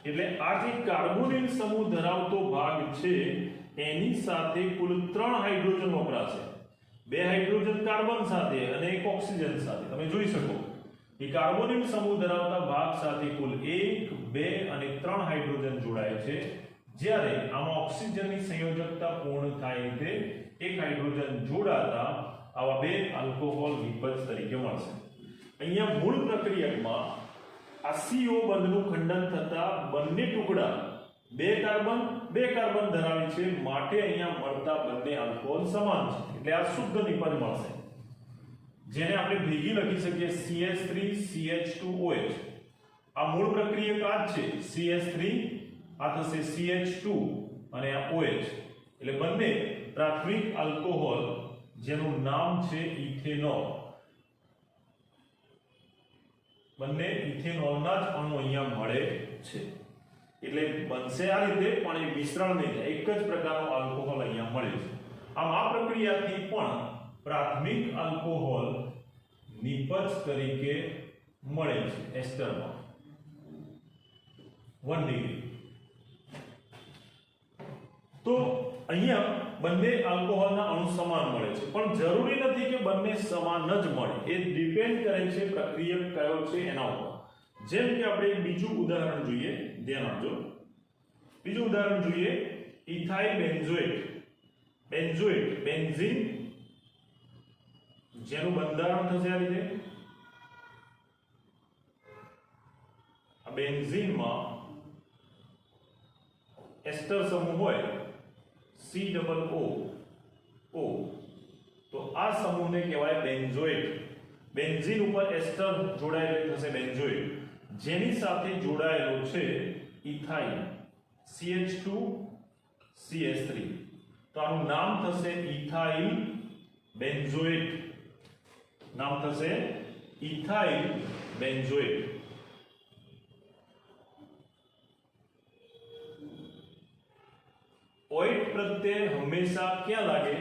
એટલે આ જે કાર્બોનિલ સમૂહ ધરાવતો ભાગ છે એની સાથે કુલ 3 હાઇડ્રોજન વપરાશે. 2 હાઇડ્રોજન કાર્બન સાથે અને 1 ઓક્સિજન સાથે. તમે જોઈ શકો કે કાર્બોનિલ સમૂહ ધરાવતા ભાગ સાથે કુલ 1, 2 અને 3 હાઇડ્રોજન જોડાય છે, જ્યારે આમાં ઓક્સિજનની સંયોજકતા પૂર્ણ થાય તે 1 હાઇડ્રોજન જોડાતા આવા 2 આલ્કોહોલ નિપજ તરીકે મળશે. અહીંયા મૂળ પ્રક્રિયકમાં આ CO બંધનું ખંડન થતા બંને ટુકડા 2 કાર્બન ધરાવે છે, માટે અહીંયા મળતા બંને આલ્કોહોલ સમાન છે, એટલે આ શુદ્ધ નિપજ મળશે, જેને આપણે ભેગી લખી શકીએ CH3CH2OH. આ મૂળ પ્રક્રિયક આ છે CH3, આ થશે CH2 અને આ OH, એટલે બંને પ્રાથમિક આલ્કોહોલ જેનું નામ છે ઇથેનોલ. બંને ઇથેનોલના જ અણુ અહીંયા મળે છે, એટલે બનશે આ રીતે, પણ એ મિશ્રણ નહીં થાય, એક જ પ્રકારનો આલ્કોહોલ અહીંયા મળે છે. આમ આ પ્રક્રિયાથી પણ પ્રાથમિક આલ્કોહોલ નિપજ તરીકે મળે છે એસ્ટરમાં 1 ડિગ્રી. તો અહીંયા બંને આલ્કોહોલના અણુ સમાન મળે છે, પણ જરૂરી નથી કે બંને સમાન જ મળે, એ ડિપેન્ડ કરે છે પ્રક્રિયક કયો છે એના ઉપર. જેમ કે આપણે એક બીજું ઉદાહરણ જોઈએ, ધ્યાન આપજો. બીજું ઉદાહરણ જોઈએ ઇથાઇલ બેન્ઝોએટ. બેન્ઝીન, જેનું બંધારણ થશે આ રીતે. આ બેન્ઝીનમાં એસ્ટર સમૂહ હોય COO, તો આ સમૂહને કહેવાય બેન્ઝોએટ. બેન્ઝીન ઉપર એસ્ટર જોડાયેલો થશે બેન્ઝોએટ, જેની સાથે જોડાયેલો છે ઇથાઇલ CH2CH3. તો આનું નામ થશે ઇથાઇલ બેન્ઝોએટ. નામ થશે ઇથાઇલ બેન્ઝોએટ. ઓઇટ પ્રત્યે હંમેશા ક્યાં લાગે?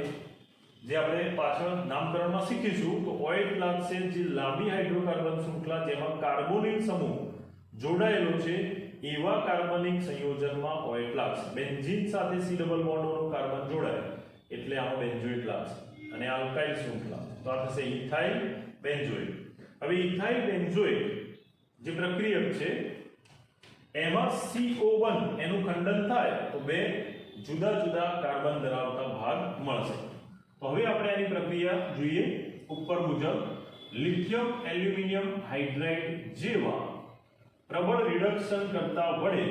જે આપણે પાછળ નામકરણમાં શીખીશું તો OH લાગશે જે લાંબી હાઇડ્રોકાર્બન શૃંખલા જેમાં કાર્બોનિલ સમૂહ જોડાયેલો છે એવા કાર્બનિક સંયોજનમાં OH લાગશે. બેન્ઝીન સાથે C ડબલ બોન્ડનો કાર્બન જોડાય એટલે આમાં બેન્ઝોઇટ લાગશે. અને આલ્કાઇલ શૃંખલા તો આ થશે ઇથાઇલ બેન્ઝોઇટ. હવે ઇથાઇલ બેન્ઝોઇટ જે પ્રક્રિયક છે એમાં CO1 એનું ખંડન થાય તો બે જુદા જુદા કાર્બન ધરાવતા ભાગ મળશે. તો હવે આપણે આની પ્રક્રિયા જોઈએ ઉપર મુજબ. લિથિયમ એલ્યુમિનિયમ હાઇડ્રાઇડ જેવા પ્રબળ રિડક્શન કરતા વડે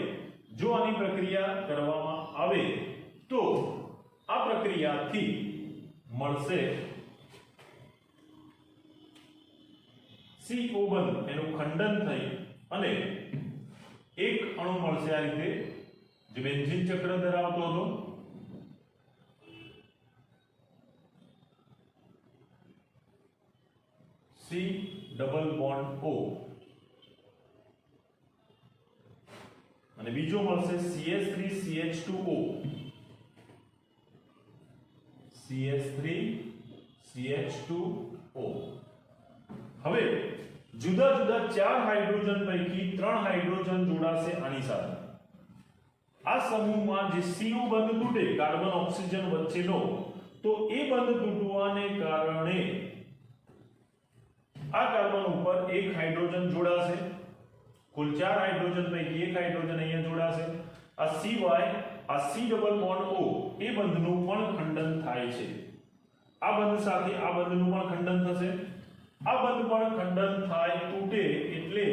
જો આની પ્રક્રિયા કરવામાં આવે તો આ પ્રક્રિયાથી મળશે CO1 એનું ખંડન થઈ અને એક અણુ મળશે આ રીતે જે બેન્ઝીન ચક્ર ધરાવતો હતો. C ડબલ બોન્ડ O અને બીજો મળશે CH3CH2O. CH3CH2O. હવે જુદા જુદા 4 હાઇડ્રોજન પૈકી 3 હાઇડ્રોજન જોડાશે આની સાથે. આ સમૂહમાં જે CO બંધ તૂટે કાર્બન ઓક્સિજન વચ્ચેનો તો એ બંધ તૂટવાને કારણે આ કાર્બન ઉપર એક હાઇડ્રોજન જોડાશે. કુલ 4 હાઇડ્રોજન પૈકી એક હાઇડ્રોજન અહીંયા જોડાશે. આ સિવાય આ C ડબલ બોન્ડ O એ બંધનું પણ ખંડન થાય છે. આ બંધ સાથે આ બંધનું પણ ખંડન થશે. આ બંધ પણ ખંડન થાય તૂટે એટલે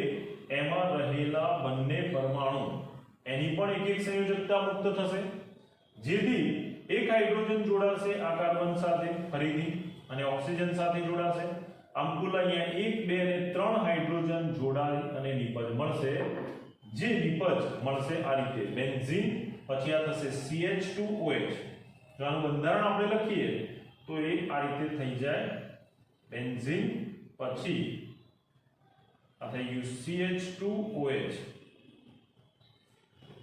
એમાં રહેલા બંને પરમાણુ એની પણ એક એક સંયોજકતા મુક્ત થશે. જેથી એક હાઇડ્રોજન જોડાશે આ કાર્બન સાથે ફરીથી અને ઓક્સિજન સાથે જોડાશે. આમ કુલ અહીંયા 1 2 અને 3 હાઇડ્રોજન જોડાય અને નિપજ મળશે. જે નિપજ મળશે આ રીતે બેન્ઝીન પછી આ થશે CH2OH. જો આનું બંધારણ આપણે લખીએ તો એ આ રીતે થઈ જાય બેન્ઝીન પછી આ થઈ ગયું CH2OH.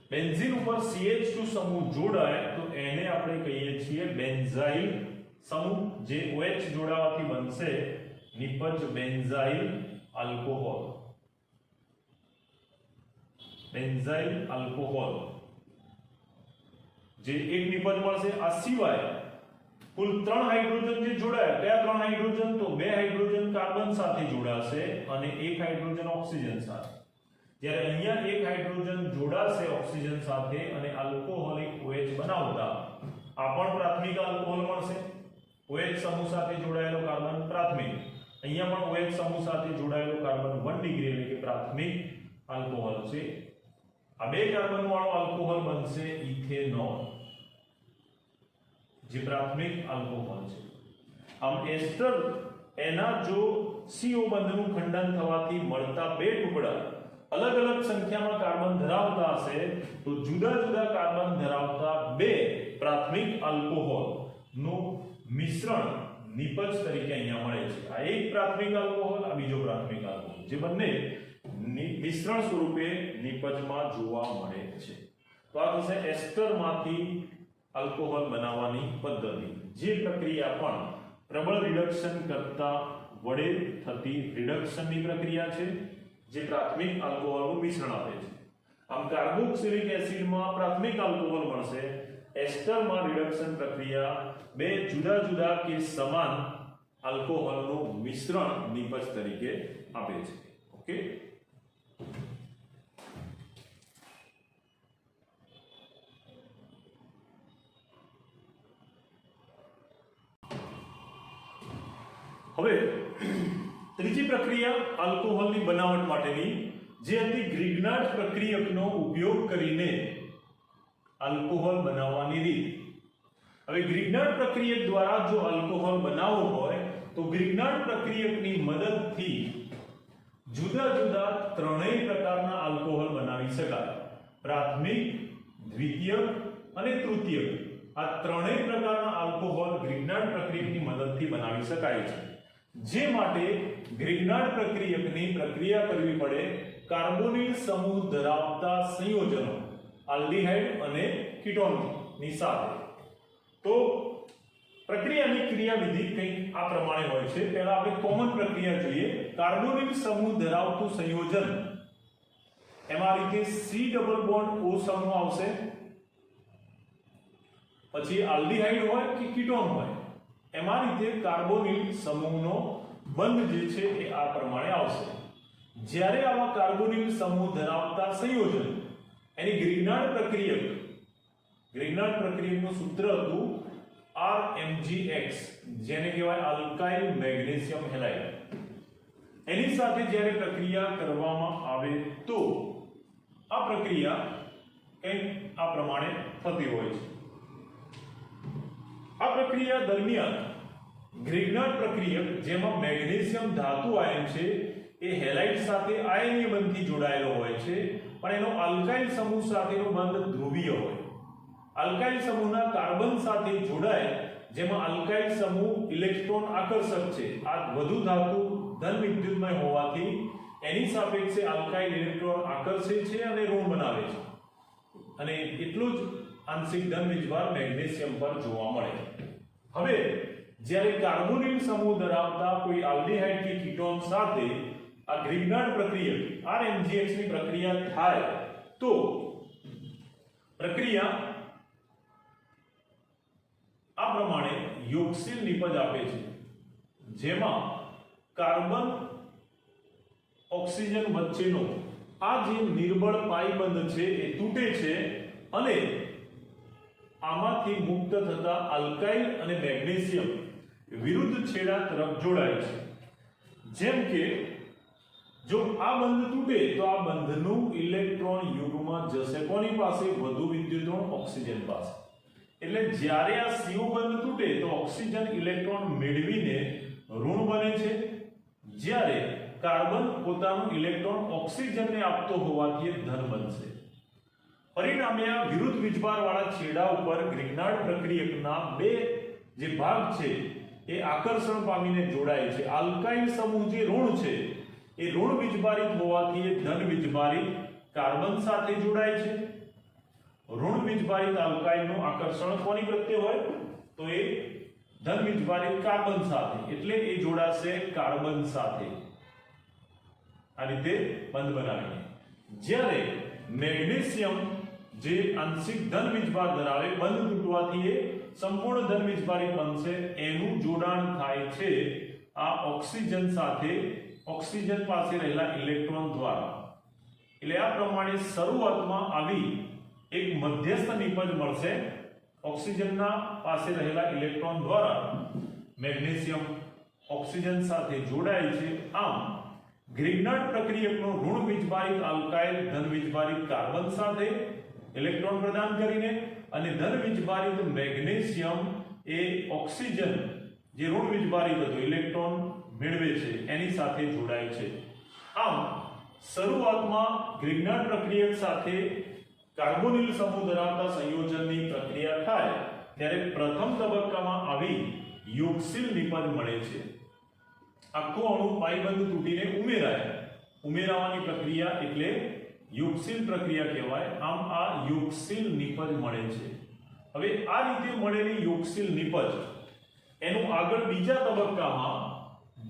બેન્ઝીન ઉપર CH2 સમૂહ જોડાય તો એને આપણે કહીએ છીએ બેન્ઝાઇલ સમૂહ. જે OH જોડાવાથી બનશે નિપજ બેન્ઝાઇલ આલ્કોહોલ. બેન્ઝાઇલ આલ્કોહોલ જે એક નિપજ મળશે. આ સિવાય કુલ 3 હાઇડ્રોજન જે જોડાયા કયા 3 હાઇડ્રોજન તો 2 હાઇડ્રોજન કાર્બન સાથે જોડાશે અને 1 હાઇડ્રોજન ઓક્સિજન સાથે. જ્યારે અહીંયા 1 હાઇડ્રોજન જોડાશે ઓક્સિજન સાથે અને આલ્કોહોલિક OH બનાવતા આ પણ પ્રાથમિક આલ્કોહોલ મળશે. OH સમૂહ સાથે જોડાયેલો કાર્બન પ્રાથમિક. અહીંયા પણ OH સમૂહ સાથે જોડાયેલો કાર્બન 1 ડિગ્રી એટલે કે પ્રાથમિક આલ્કોહોલ છે. આ બે કાર્બન વાળો આલ્કોહોલ બનશે ઇથેનોલ જે પ્રાથમિક આલ્કોહોલ છે. આમ એસ્ટર એના જો CO બંધનું ખંડન થવાથી મળતા બે ટુકડા અલગ અલગ સંખ્યામાં કાર્બન ધરાવતા હશે તો જુદા જુદા કાર્બન ધરાવતા બે પ્રાથમિક આલ્કોહોલ નું મિશ્રણ નિપજ તરીકે અહીંયા મળે છે. આ એક પ્રાથમિક આલ્કોહોલ આ બીજો પ્રાથમિક આલ્કોહોલ જે બંને મિશ્રણ સ્વરૂપે નિપજમાં જોવા મળે છે. તો આ થશે એસ્ટરમાંથી આલ્કોહોલ બનાવવાની પદ્ધતિ. જે પ્રક્રિયા પણ પ્રબળ રિડક્શન કરતા વડે થતી રિડક્શનની પ્રક્રિયા છે જે પ્રાથમિક આલ્કોહોલનું મિશ્રણ આપે છે. આમ કાર્બોક્સિલિક એસિડમાં પ્રાથમિક આલ્કોહોલ મળશે. એસ્ટરમાં રિડક્શન પ્રક્રિયા બે જુદા જુદા કે સમાન આલ્કોહોલનું મિશ્રણ નિપજ તરીકે આપે છે. ઓકે. હવે ત્રીજી પ્રક્રિયા આલ્કોહોલની બનાવટ માટેની જે હતી ગ્રિગ્નાર્ડ પ્રક્રિયકનો ઉપયોગ કરીને આલ્કોહોલ બનાવવાની રીત. હવે ગ્રિગ્નાર્ડ પ્રક્રિયક દ્વારા જો આલ્કોહોલ બનાવવો હોય તો ગ્રિગ્નાર્ડ પ્રક્રિયકની મદદથી જુદા જુદા ત્રણેય પ્રકારના આલ્કોહોલ બનાવી શકાય. પ્રાથમિક, દ્વિતીયક અને તૃતીયક આ ત્રણેય પ્રકારના આલ્કોહોલ ગ્રિગ્નાર્ડ પ્રક્રિયકની મદદથી બનાવી શકાય છે. જે માટે ગ્રિગ્નાર્ડ પ્રક્રિયકની પ્રક્રિયા કરવી પડે કાર્બોનિલ સમૂહ ધરાવતા સંયોજનો આલ્ડીહાઇડ અને કીટોન ની સાથે. તો પ્રક્રિયાની ક્રિયાવિધિ કંઈક આ પ્રમાણે હોય છે. પહેલા આપણે કોમન પ્રક્રિયા જોઈએ. કાર્બોનિલ સમૂહ ધરાવતું સંયોજન, એમાં આ રીતે C ડબલ બોન્ડ O સમૂહ આવશે. પછી આલ્ડીહાઇડ હોય કે કીટોન હોય, એમાં રીતે કાર્બોનિલ સમૂહનો બંધ જે છે એ આ પ્રમાણે આવશે. જ્યારે આવા કાર્બોનિલ સમૂહ ધરાવતા સંયોજન, એની ગ્રિગ્નાર્ડ પ્રક્રિયકનું સૂત્ર હતું RMgX, જેને કહેવાય આલ્કાઇલ મેગ્નેશિયમ હેલાઇડ. એની સાથે જ્યારે પ્રક્રિયા કરવામાં આવે તો આ પ્રક્રિયા કંઈક આ પ્રમાણે થતી હોય છે. આ પ્રક્રિયા દરમિયાન ગ્રિગ્નાર્ડ પ્રક્રિયક, જેમાં મેગ્નેશિયમ ધાતુ આયન છે એ હેલાઇડ સાથે આયનીય બંધથી જોડાયેલો હોય છે, પણ એનો આલ્કાઇલ સમૂહ સાથેનો બંધ ધ્રુવીય હોય. આલ્કાઇલ સમૂહના કાર્બન સાથે જોડાય, જેમાં આલ્કાઇલ સમૂહ ઇલેક્ટ્રોન આકર્ષક છે. આ વધુ ધાતુ ધન વિદ્યુતમય હોવાથી એની સાપેક્ષે આલ્કાઇલ ઇલેક્ટ્રોન આકર્ષે છે અને ઋણ બનાવે છે, અને એટલું જ આંશિક ધન વીજભાર મેગ્નેશિયમ પર જોવા મળે. હવે જ્યારે કાર્બોનિલ સમૂહ ધરાવતા કોઈ આલ્ડીહાઇડ કે કીટોન સાથે આ ગ્રિગ્નાર્ડ પ્રક્રિયક RMgX ની પ્રક્રિયા થાય તો પ્રક્રિયા આ પ્રમાણે યોગશીલ નિપજ આપે છે, જેમાં કાર્બન ઓક્સિજન વચ્ચેનો આ જે નિર્બળ પાઈબંધ છે એ તૂટે છે અને આમાંથી મુક્ત થતા આલ્કાઇલ અને મેગ્નેશિયમ વિરુદ્ધ છેડા તરફ જોડાય છે. જેમ કે જો આ બંધ તૂટે તો આ બંધનું ઇલેક્ટ્રોન યુગ્મ જશે કોની પાસે? વધુ વિદ્યુતઋણ ઓક્સિજન પાસે. એટલે જ્યારે આ CO બંધ તૂટે તો ઓક્સિજન ઇલેક્ટ્રોન મેળવીને ઋણ બને છે, જ્યારે કાર્બન પોતાનું ઇલેક્ટ્રોન ઓક્સિજનને આપતો હોવાથી ધન બનશે. પરિણામે આ વિરુદ્ધ વીજભારવાળા છેડા ઉપર ગ્રિગ્નાર્ડ પ્રક્રિયકના બે જે ભાગ છે એ આકર્ષણ પામીને જોડાય છે. આલ્કાઇલ સમૂહ જે ઋણ છે એ ઋણ વીજભારિત હોવાથી એ ધન વીજભારિત કાર્બન સાથે જોડાય છે. ઋણ વીજભારિત આલ્કાઇલનું આકર્ષણ કોની પ્રત્યે હોય? તો એ ધન વીજભારિત કાર્બન સાથે, એટલે એ જોડાશે કાર્બન સાથે આ રીતે બંધ બનાવીને. જ્યારે મેગ્નેશિયમ જે આંશિક ધન વીજભાર ધરાવે, બંધ તૂટવાથી એ સંપૂર્ણ ધન વીજભારિત બનશે. એનું જોડાણ થાય છે આ ઓક્સિજન સાથે, ઓક્સિજન પાસે રહેલા ઇલેક્ટ્રોન દ્વારા. એટલે આ પ્રમાણે શરૂઆતમાં આવી એક મધ્યસ્થ નિપજ મળશે. ઓક્સિજનના પાસે રહેલા ઇલેક્ટ્રોન દ્વારા મેગ્નેશિયમ ઓક્સિજન સાથે જોડાય છે. આમ ગ્રિગ્નાર્ડ પ્રક્રિયકનો ઋણ વીજભારિત આલ્કાઇલ ધન વીજભારિત કાર્બન સાથે ઇલેક્ટ્રોન પ્રદાન કરીને, અને ધન વીજભારિત મેગ્નેશિયમ એ ઓક્સિજન જે ઋણ વીજભારિત હતો ઇલેક્ટ્રોન મેળવે છે એની સાથે જોડાય છે. આમ શરૂઆતમાં ગ્રિગ્નાર્ડ પ્રક્રિયક સાથે કાર્બોનિલ સમૂહ ધરાવતા સંયોજનની પ્રક્રિયા થાય ત્યારે પ્રથમ તબક્કામાં આવી યોગશીલ નિપજ મળે છે. આખો અણુ પાઈબંધ તૂટીને ઉમેરાવાની પ્રક્રિયા એટલે યોગશીલ પ્રક્રિયા કહેવાય. આમ આ યોગશીલ નિપજ મળે છે. હવે આ રીતે મળેલી યોગશીલ નિપજ એનું આગળ બીજા તબક્કામાં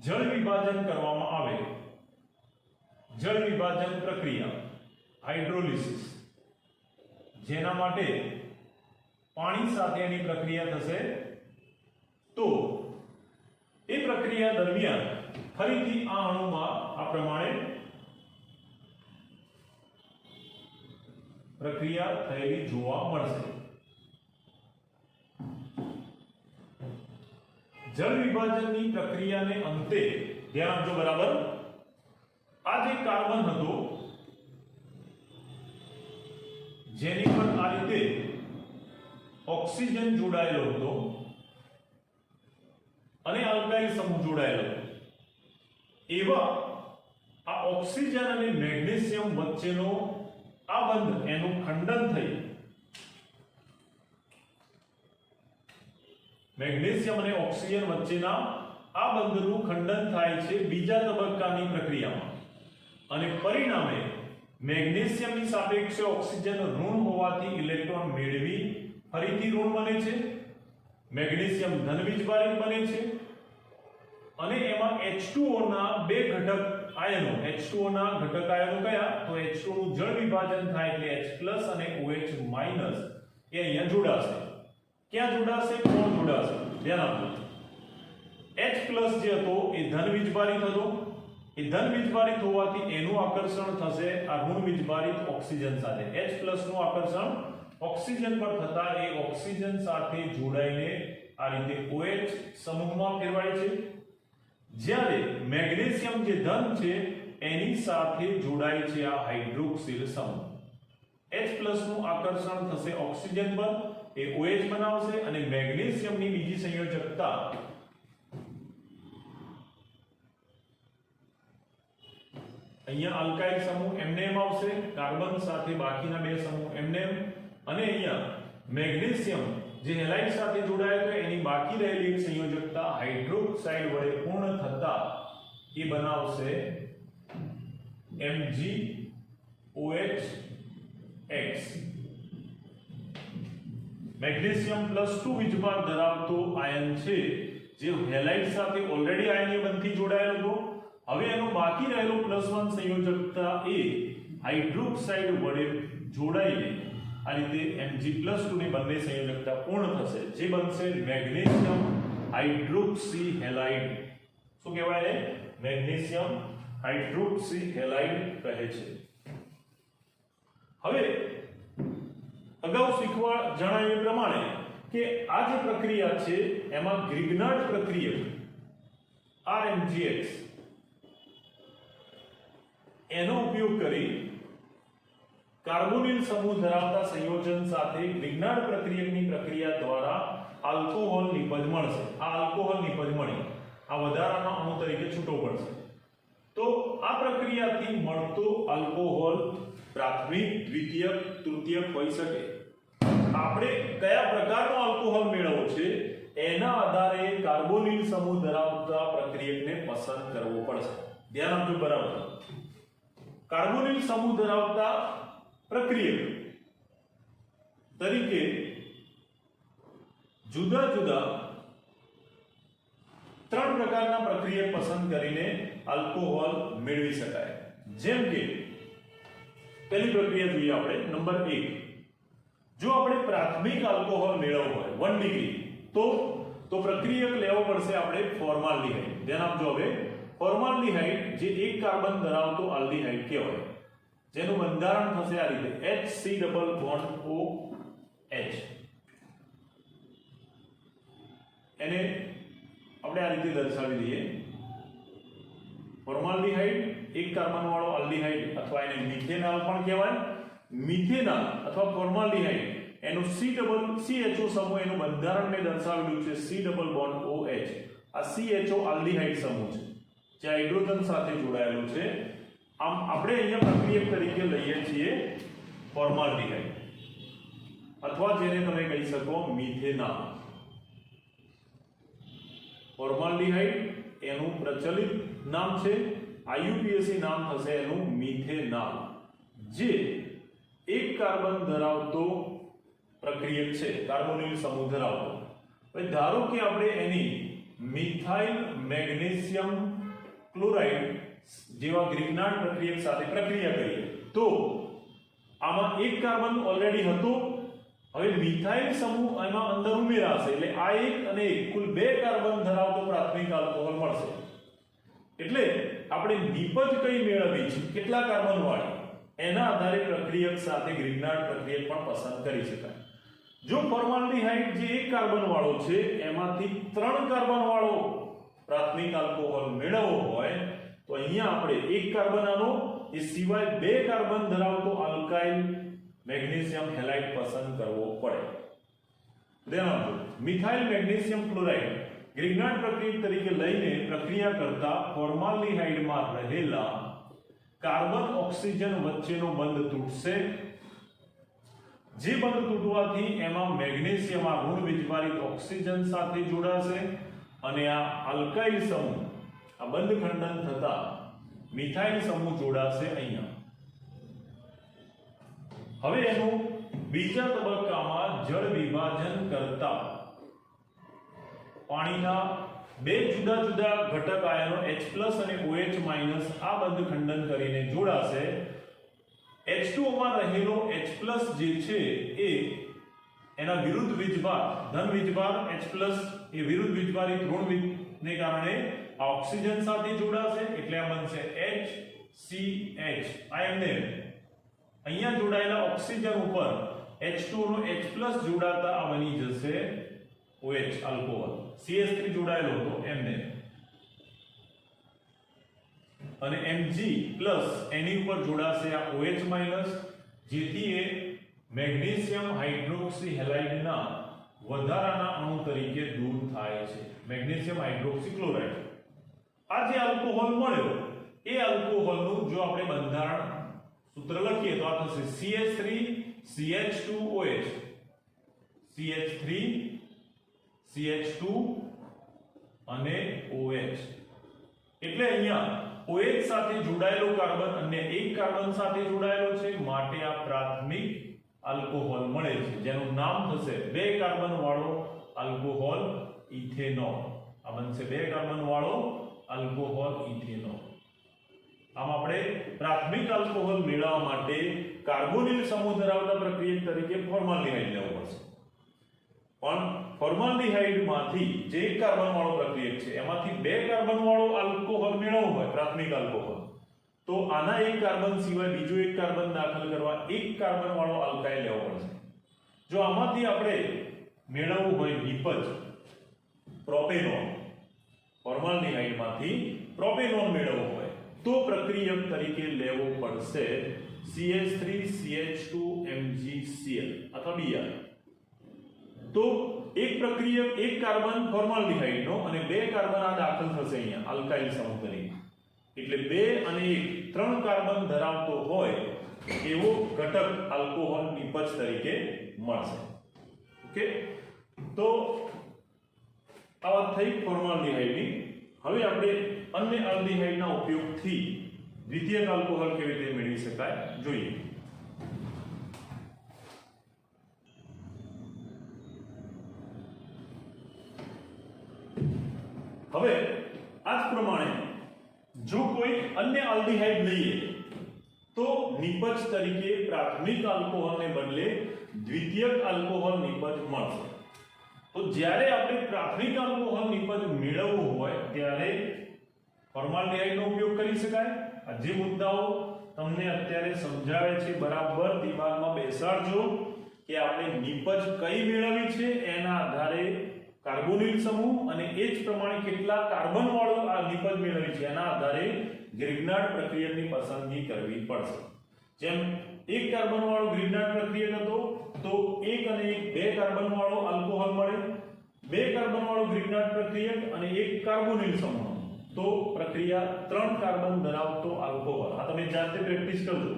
જળ વિભાજન કરવામાં આવે. જળ વિભાજન પ્રક્રિયા હાઇડ્રોલિસિસ, જેના માટે પાણી સાથેની પ્રક્રિયા થશે. તો એ પ્રક્રિયા દરમિયાન ફરીથી આ અણુમાં આ પ્રમાણે પ્રક્રિયા થયેલી જોવા મળશે. જળ વિભાજનની પ્રક્રિયાને અંતે ધ્યાન આપજો બરાબર. આ જે કાર્બન હતો જેની પર આ રીતે ઓક્સિજન જોડાયેલો હતો અને આલ્કાઇલ સમૂહ જોડાયેલો હતો, એવા આ ઓક્સિજન અને મેગ્નેશિયમ વચ્ચેનો આ બંધ એનું ખંડન થઈ મેગ્નેશિયમ અને ઓક્સિજન વચ્ચેના આ બંધનું ખંડન થાય છે બીજા તબક્કાની પ્રક્રિયામાં, અને પરિણામે મેગ્નેશિયમની સાપેક્ષે ઓક્સિજન ઋણ હોવાથી ઇલેક્ટ્રોન મેળવી ફરીથી ઋણ બને છે, મેગ્નેશિયમ ધન વીજભારિત બને છે અને એમાં H2O ના બે ઘટક આયનો H2O ના ઘટક આયનો કયા તો H2O નું જળ વિભાજન થાય એટલે H+ અને OH- એ અહીંયા જોડાશે ક્યાં જોડાશે કોણ જોડાશે ધ્યાન આપજો H+ જે હતો એ ધન વીજભારિત હતો એ ધન વીજભારિત હોવાથી એનું આકર્ષણ થશે આ ઋણ વીજભારિત ઓક્સિજન સાથે H+ નું આકર્ષણ ઓક્સિજન પર થતા એ ઓક્સિજન સાથે જોડાઈને આ રીતે OH સમૂહમાં ફેરવાય છે જ્યારે મેગ્નેશિયમ જે ધન છે એની સાથે જોડાય છે આ હાઇડ્રોક્સિલ સમૂહ H+ નું આકર્ષણ થશે ઓક્સિજન પર એ OH બનાવશે અને મેગ્નેશિયમની બીજી સંયોજકતા અહીંયા આલ્કાઇલ સમૂહ એમ આવશે કાર્બન સાથે બાકીના બે સમૂહ એમ અને અહીંયા મેગ્નેશિયમ જે હેલાઇડ સાથે જોડાય તો એની બાકી રહેલી એક સંયોજકતા હાઇડ્રોક્સાઇડ વડે પૂર્ણ થતા એ બનાવશે MgOH મેગ્નેશિયમ +2 વીજભાર ધરાવતો આયન છે જે હેલાઇડ સાથે ઓલરેડી આયનીય બંધથી જોડાયેલો હતો હવે એનો બાકી રહેલો +1 સંયોજકતા એ હાઇડ્રોક્સાઇડ વડે જોડાઈને આ રીતે Mg+2 ની બંને સંયોજકતા પૂર્ણ થશે જે બનશે મેગ્નેશિયમ હાઇડ્રોક્સી હેલાઇડ શું કહેવાય મેગ્નેશિયમ હાઇડ્રોક્સી હેલાઇડ કહે છે હવે અગાઉ જણાવ્યા પ્રમાણે કે આ જે પ્રક્રિયા છે એમાં ગ્રિગ્નાર્ડ પ્રક્રિયક RMGX એનો ઉપયોગ કરી કાર્બોનિલ સમૂહ ધરાવતા સંયોજન સાથે ગ્રિગ્નાર્ડ પ્રક્રિયકની પ્રક્રિયા દ્વારા આલ્કોહોલ નિપજ મળશે આ આલ્કોહોલ નિપજ મળી આ વધારાના અણુ તરીકે છૂટો પડશે તો આ પ્રક્રિયાથી મળતો આલ્કોહોલ પ્રાથમિક દ્વિતીયક તૃતીયક હોઈ શકે આપણે કયા પ્રકારનો આલ્કોહોલ મેળવવો છે એના આધારે કાર્બોનિલ સમૂહ ધરાવતા પ્રક્રિયકને પસંદ કરવો પડશે ધ્યાન આપજો બરાબર કાર્બોનિલ સમૂહ ધરાવતા પ્રક્રિયક તરીકે જુદા જુદા ત્રણ પ્રકારના પ્રક્રિયક પસંદ કરીને આલ્કોહોલ મેળવી શકાય જેમ કે પહેલી પ્રક્રિયા જોઈએ આપણે નંબર 1 જો આપણે પ્રાથમિક આલ્કોહોલ મેળવવો હોય 1 ડિગ્રી તો પ્રક્રિયક લેવો પડશે આપણે ફોર્માલ્ડિહાઇડ ધ્યાન આપજો હવે ફોર્માલ્ડિહાઇડ જે એક કાર્બન ધરાવતો આલ્ડિહાઇડ કહેવાય જેનું બંધારણ થશે આ રીતે HC≡OH એને આપણે આ રીતે દર્શાવી દઈએ ફોર્માલ્ડિહાઇડ એક કાર્બન વાળો આલ્ડિહાઇડ અથવા એને મિથેનોલ પણ કહેવાય મિથેનોલ અથવા ફોર્માલ્ડિહાઇડ એનું CHO સમૂહ એનું બંધારણ મેં દર્શાવેલું છે C≡OH આ CHO આલ્ડિહાઇડ સમૂહ છે જે હાઇડ્રોજન સાથે જોડાયેલો છે આમ આપણે અહીંયા પ્રક્રિયક તરીકે લઈએ છીએ ફોર્માલ્ડિહાઇડ અથવા જેને તમે કહી શકો મિથેનોલ ફોર્માલ્ડિહાઇડ એનું પ્રચલિત નામ છે IUPAC નામ થશે એનું મિથેનોલ જે એક કાર્બન ધરાવતો પ્રક્રિયક છે કાર્બોનિલ સમૂહ ધરાવતો હવે ધારો કે આપણે એની મિથાઇલ મેગ્નેશિયમ ક્લોરાઇડ જેવા ગ્રિગ્નાર્ડ પ્રક્રિયક સાથે પ્રક્રિયા કરીએ તો આમાં એક કાર્બન ઓલરેડી હતો હવે મિથાઇલ સમૂહ એમાં અંદર ઉમેરાશે એટલે આ એક અને એક કુલ બે કાર્બન ધરાવતો પ્રાથમિક આલ્કોહોલ મળશે એટલે આપણે નિપજ કઈ મેળવવી છે કેટલા કાર્બન વાળી એના આધારે પ્રક્રિયક સાથે ગ્રિગ્નાર્ડ પ્રક્રિયક પણ પસંદ કરી શકાય જો ફોર્માલ્ડિહાઇડ જે એક કાર્બન વાળો છે એમાંથી 3 કાર્બન વાળો પ્રાથમિક આલ્કોહોલ મેળવવો હોય તો અહીંયા આપણે એક કાર્બન આનો એ સિવાય બે કાર્બન ધરાવતો આલ્કાઇલ મેગ્નેશિયમ હેલાઇડ પસંદ કરવો પડે ધ્યાન આપજો મિથાઇલ મેગ્નેશિયમ ક્લોરાઇડ ગ્રિગ્નાર્ડ પ્રક્રિયક તરીકે લઈને પ્રક્રિયા કરતા ફોર્માલ્ડિહાઇડમાં રહેલા કાર્બન ઓક્સિજન વચ્ચેનો બંધ તૂટશે જે બંધ તૂટવાથી એમાં મેગ્નેશિયમ આ ઋણ વીજભારિત ઓક્સિજન સાથે જોડાશે અને આ આલ્કાઇલ સમૂહ આ બંધ ખંડન થતા મિથાઇલ સમૂહ જોડાશે અહીંયા હવે એનું બીજા તબક્કામાં જળ વિભાજન કરતા પાણીના બે જુદા જુદા ઘટક આયનો H+ અને OH- આ બંધ ખંડન કરીને જોડાશે. H2O માં રહેલો H+ જે છે એ એના વિરુદ્ધ વીજભાર ધન વીજભાર H+ એ વિરુદ્ધ વીજભારિત ઋણ ને કારણે ઓક્સિજન સાથે જોડાશે એટલે આ બનશે HCH. આ એમને અહીંયા જોડાયેલા ઓક્સિજન ઉપર H2O નો H+ જોડાતા આ બની જશે OH આલ્કોહોલ. CH3 જોડાયેલો હતો એમને અને Mg+ એની ઉપર જોડાશે આ OH- જેથી એ મેગ્નેશિયમ હાઇડ્રોક્સી હેલાઇડના વધારાના અણુ તરીકે દૂર થાય છે. મેગ્નેશિયમ હાઇડ્રોક્સી ક્લોરાઇડ આ જે આલ્કોહોલ મળ્યો એ આલ્કોહોલનું જો આપણે બંધારણ સૂત્ર લખીએ તો આ થશે CH3 CH2OH CH3 CH2 અને OH. એટલે અહીંયા OH સાથે જોડાયેલો કાર્બન અન્ય એક કાર્બન સાથે જોડાયેલો છે માટે આ પ્રાથમિક આલ્કોહોલ મળે છે જેનું નામ થશે બે કાર્બન વાળો આલ્કોહોલ ઇથેનોલ. આ બનશે બે કાર્બન વાળો આલ્કોહોલ ઇથેનોલ. આમ આપણે પ્રાથમિક આલ્કોહોલ મેળવવા માટે કાર્બોનિલ સમૂહ ધરાવતા પ્રક્રિયક તરીકે ફોર્માલ્ડિહાઇડ લેવું પડશે. પણ ફોર્માલ્ડિહાઇડ માંથી જે એક કાર્બન વાળો પ્રક્રિયક છે એમાંથી બે કાર્બન વાળો આલ્કોહોલ મેળવવો હોય પ્રાથમિક આલ્કોહોલ તો આના એક કાર્બન સિવાય બીજો એક કાર્બન દાખલ કરવા એક કાર્બન વાળો આલ્કાઇલ લેવો પડશે. જો આમાંથી આપણે મેળવવું હોય નિપજ પ્રોપેનોલ ફોર્માલ્ડિહાઇડ માંથી પ્રોપેનોલ મેળવવો હોય તો પ્રક્રિયક તરીકે લેવો પડશે CH3 CH2 MgCl અથવા Br. તો એક પ્રક્રિયક એક કાર્બન ફોર્માલ્ડિહાઇડ નો અને બે કાર્બન આ દાખલ થશે અહીંયા આલ્કાઇલ સમૂહ તરીકે. એટલે 2 અને 1 3 કાર્બન ધરાવતો હોય એવો ઘટક આલ્કોહોલ નિપજ તરીકે મળશે. ઓકે, તો આ વાત થઈ ફોર્માલ્ડિહાઇડની. હવે આપણે અન્ય આલ્ડિહાઇડના ઉપયોગથી દ્વિતીયક આલ્કોહોલ કેવી રીતે મેળવી શકાય જોઈએ. હવે આ જ પ્રમાણે જો કોઈ અન્ય આલ્ડિહાઇડ લઈએ તો નિપજ તરીકે પ્રાથમિક આલ્કોહોલને બદલે દ્વિતીયક આલ્કોહોલ નિપજ મળશે. તો જ્યારે આપણે પ્રાથમિક આલ્કોહોલ નિપજ મેળવવું હોય ત્યારે ફોર્માલ્ડિહાઇડનો ઉપયોગ કરી શકાય. આ જે મુદ્દાઓ તમને અત્યારે સમજાવે છે બરાબર દિમાગમાં બેસાડજો કે આપણે નિપજ કઈ મેળવવી છે એના આધારે કાર્બોનિલ સમૂહ અને એ જ પ્રમાણે કેટલા કાર્બન વાળો આ નિપજ મેળવી છે એના આધારે ગ્રિગ્નાર્ડ પ્રક્રિયકની પસંદગી કરવી પડશે. જેમ એક કાર્બન વાળો ગ્રિગ્નાર્ડ પ્રક્રિયક હતો તો એક અને એક બે કાર્બન વાળો આલ્કોહોલ મળે. બે કાર્બન વાળો ગ્રિગ્નાર્ડ પ્રક્રિયક અને એક કાર્બોનિલ સમૂહ તો પ્રક્રિયા 3 કાર્બન ધરાવતો આલ્કોહોલ. આ તમે જાતે પ્રેક્ટિસ કરજો.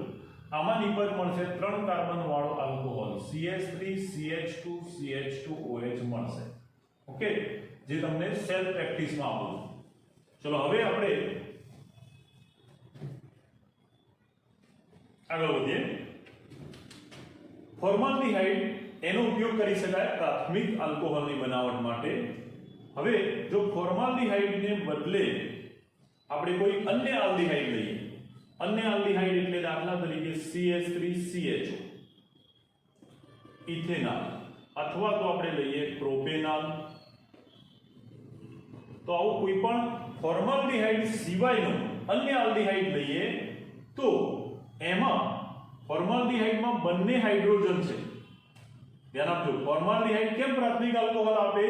આમાં નિપજ મળશે 3 કાર્બન વાળો આલ્કોહોલ CH3 CH2 CH2OH મળશે. ઓકે, જે તમને સેલ્ફ પ્રેક્ટિસમાં આપું છું. ચલો હવે આપણે આગળ વધીએ. ફોર્માલ્ડિહાઇડ એનો ઉપયોગ કરી શકાય પ્રાથમિક આલ્કોહોલની બનાવટ માટે. હવે જો ફોર્માલ્ડિહાઇડને બદલે આપણે કોઈ અન્ય આલ્ડિહાઇડ લઈએ, અન્ય આલ્ડિહાઇડ એટલે દાખલા તરીકે CH3CHO ઇથેનોલ અથવા તો આપણે લઈએ પ્રોપેનોલ. તો આવું કોઈ પણ ફોર્માલ્ડિહાઇડ સિવાયનો અન્ય આલ્ડિહાઇડ લઈએ તો એમાં ફોર્માલ્ડિહાઇડમાં બંને હાઇડ્રોજન છે. ધ્યાન આપજો, ફોર્માલ્ડિહાઇડ કેમ પ્રાથમિક આલ્કોહોલ આપે?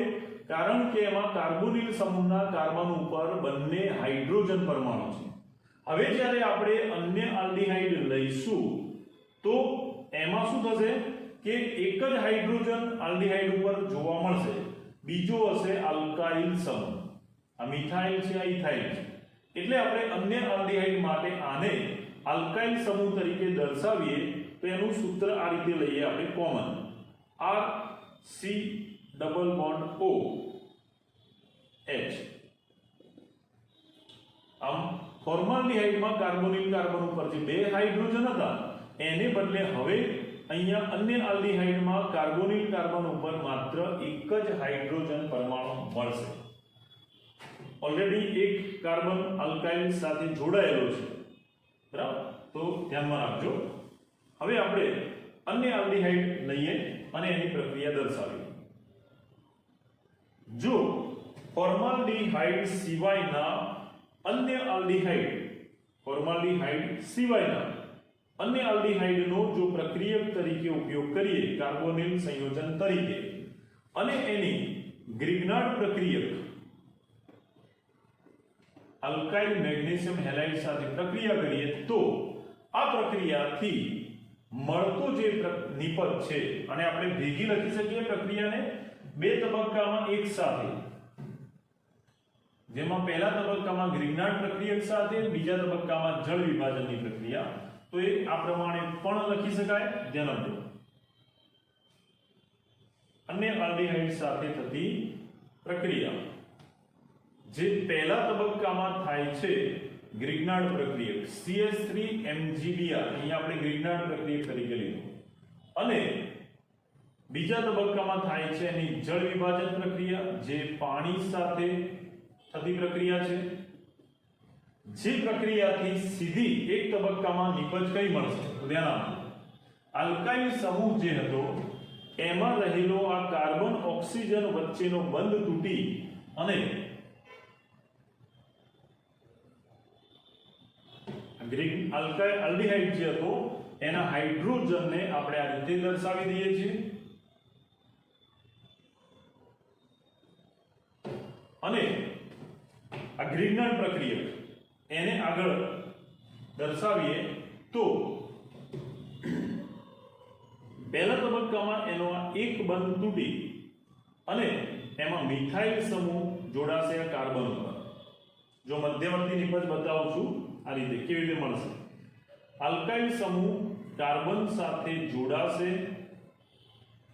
કારણ કે એમાં કાર્બોનિલ સમૂહના કાર્બન ઉપર બંને હાઇડ્રોજન પરમાણુ છે. હવે જ્યારે આપણે અન્ય આલ્ડિહાઇડ લઈશું તો એમાં શું થશે કે એક જ હાઇડ્રોજન આલ્ડિહાઇડ ઉપર જોવા મળશે, બીજો હશે આલ્કાઇલ સમૂહ. આ મિથાઇલ છે, આ ઇથાઇલ છે. એટલે આપણે અન્ય આલ્ડિહાઇડ માટે આને આલ્કાઇલ સમૂહ તરીકે દર્શાવીએ તો એનું સૂત્ર આ રીતે લઈએ આપણે common RC double bond OH. આમ ફોર્માલ્ડિહાઇડમાં કાર્બોનિલ કાર્બન ઉપર જે બે હાઇડ્રોજન હતા એને બદલે હવે અહીંયા અન્ય આલ્ડીહાઇડમાં કાર્બોનિલ કાર્બન ઉપર માત્ર એક જ હાઇડ્રોજન પરમાણુ મળશે. ઓલરેડી એક કાર્બન આલ્કાઇલ સાથે જોડાયેલો છે, બરાબર? તો ધ્યાનમાં રાખજો. હવે આપણે અન્ય આલ્ડીહાઇડ લઈએ અને એની પ્રક્રિયા દર્શાવીએ. જો ફોર્માલ્ડીહાઇડ સિવાયના અન્ય આલ્ડીહાઇડનો જો પ્રક્રિયક તરીકે ઉપયોગ કરીએ કાર્બોનિલ સંયોજન તરીકે અને એની ગ્રિગ્નાર્ડ પ્રક્રિયક અલ્કાઇલ મેગ્નેશિયમ હેલાઇડ સાથે પ્રક્રિયા કરીએ તો આ પ્રક્રિયાથી મળતો જે નિપજ છે અને આપણે ભેગી લખી શકીએ પ્રક્રિયાને બે તબક્કામાં એક સાથે, જેમાં પહેલા તબક્કામાં ગ્રિગ્નાર્ડ પ્રક્રિયક સાથે, બીજા તબક્કામાં જળ વિભાજનની પ્રક્રિયા. તો એ આ પ્રમાણે પણ લખી શકાય. ધ્યાન આપજો. અન્ય આલ્ડીહાઇડ સાથે થતી પ્રક્રિયા જે પહેલા તબક્કામાં થાય છે ગ્રિગ્નાર્ડ પ્રક્રિયક CH3MgBr, અહીંયા આપણે ગ્રિગ્નાર્ડ પ્રક્રિયક તરીકે લીધું, અને બીજા તબક્કામાં થાય છે એની જળ વિભાજન પ્રક્રિયા જે પાણી સાથે થતી પ્રક્રિયા છે. જે પ્રક્રિયાથી સીધી એક તબક્કામાં નિપજ કઈ મળશે? તો ધ્યાન આપજો. આલ્કાઇલ સમૂહ જે હતો એમાં રહેલો આ કાર્બન ઓક્સિજન વચ્ચેનો બંધ તૂટી અને આલ્ડીહાઇડ જે હતો એના હાઇડ્રોજનને આપણે આ રીતે દર્શાવી દઈએ છીએ. અને આ ગ્રિગ્નાર્ડ પ્રક્રિયક એને આગળ દર્શાવીએ તો પહેલા તબક્કામાં એનો આ એક બંધ તૂટી અને એમાં મિથાઇલ સમૂહ જોડાશે આ કાર્બન ઉપર. જો મધ્યવર્તી નિપજ બતાવું છું આ રીતે કેવી રીતે મળશે. આલ્કાઇલ સમૂહ કાર્બન સાથે જોડાશે,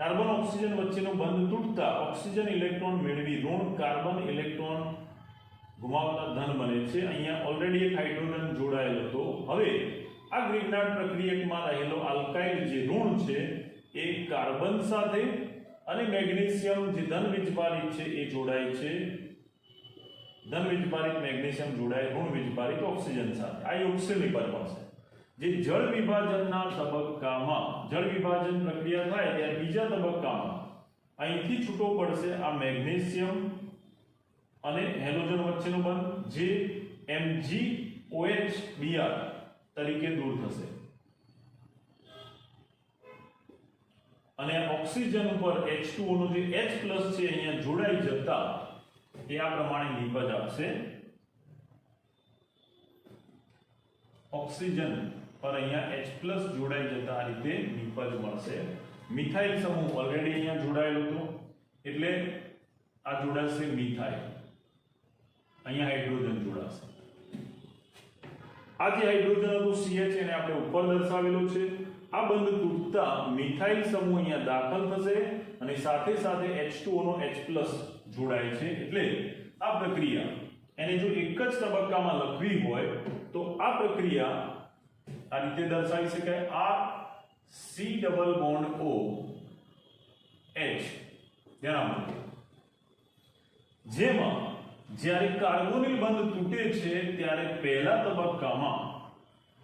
કાર્બન ઓક્સિજન વચ્ચેનો બંધ તૂટતા ઓક્સિજન ઇલેક્ટ્રોન મેળવી ઋણ કાર્બન ઇલેક્ટ્રોન ગુમાવતા ધન બને છે. અહીંયા ઓલરેડી એક હાઇડ્રોજન જોડાયેલો હતો. હવે આ ગ્રિગ્નાર્ડ પ્રક્રિયકમાં રહેલો આલ્કાઇલ જે ઋણ છે એ કાર્બન સાથે અને મેગ્નેશિયમ જે ધન વીજભારિત છે એ જોડાય છે. ધન વીજભારિત મેગ્નેશિયમ જોડાય ઋણ વીજભારિત ઓક્સિજન સાથે. આ ઓક્સિજન નિપજ મળશે. જે જળ વિભાજનના તબક્કામાં જળ વિભાજન પ્રક્રિયા થાય ત્યારે બીજા તબક્કામાં અહીંથી છૂટો પડશે આ મેગ્નેશિયમ અને હેલોજન વચ્ચેનો બંધ જે MgOH તરીકે દૂર થશે અને ઓક્સિજન ઉપર H2O નો જે H+ છે અહીંયા જોડાઈ જતા એ આ પ્રમાણે નિપજ આપશે. ઓક્સિજન પર અહીંયા H+ જોડાઈ જતા આ રીતે નિપજ મળશે. મિથાઇલ સમૂહ ઓલરેડી અહીંયા જોડાયેલો હતો એટલે આ જોડાશે મિથાઇલ. અહીંયા હાઇડ્રોજન જોડાશે. આ જે હાઇડ્રોજન હતો CH એને આપણે ઉપર દર્શાવેલો છે. આ બંધ તૂટતા મિથાઇલ સમૂહ અહીંયા દાખલ થશે અને સાથે સાથે H2O નો H+ જોડાય છે. એટલે આ પ્રક્રિયા એને જો એક જ તબક્કામાં લખવી હોય તો આ પ્રક્રિયા આ રીતે દર્શાવી શકાય. આ C double bond O H ધ્યાન આપજો. જેમાં જ્યારે કાર્બોનિલ બંધ તૂટે છે ત્યારે પહેલા તબક્કામાં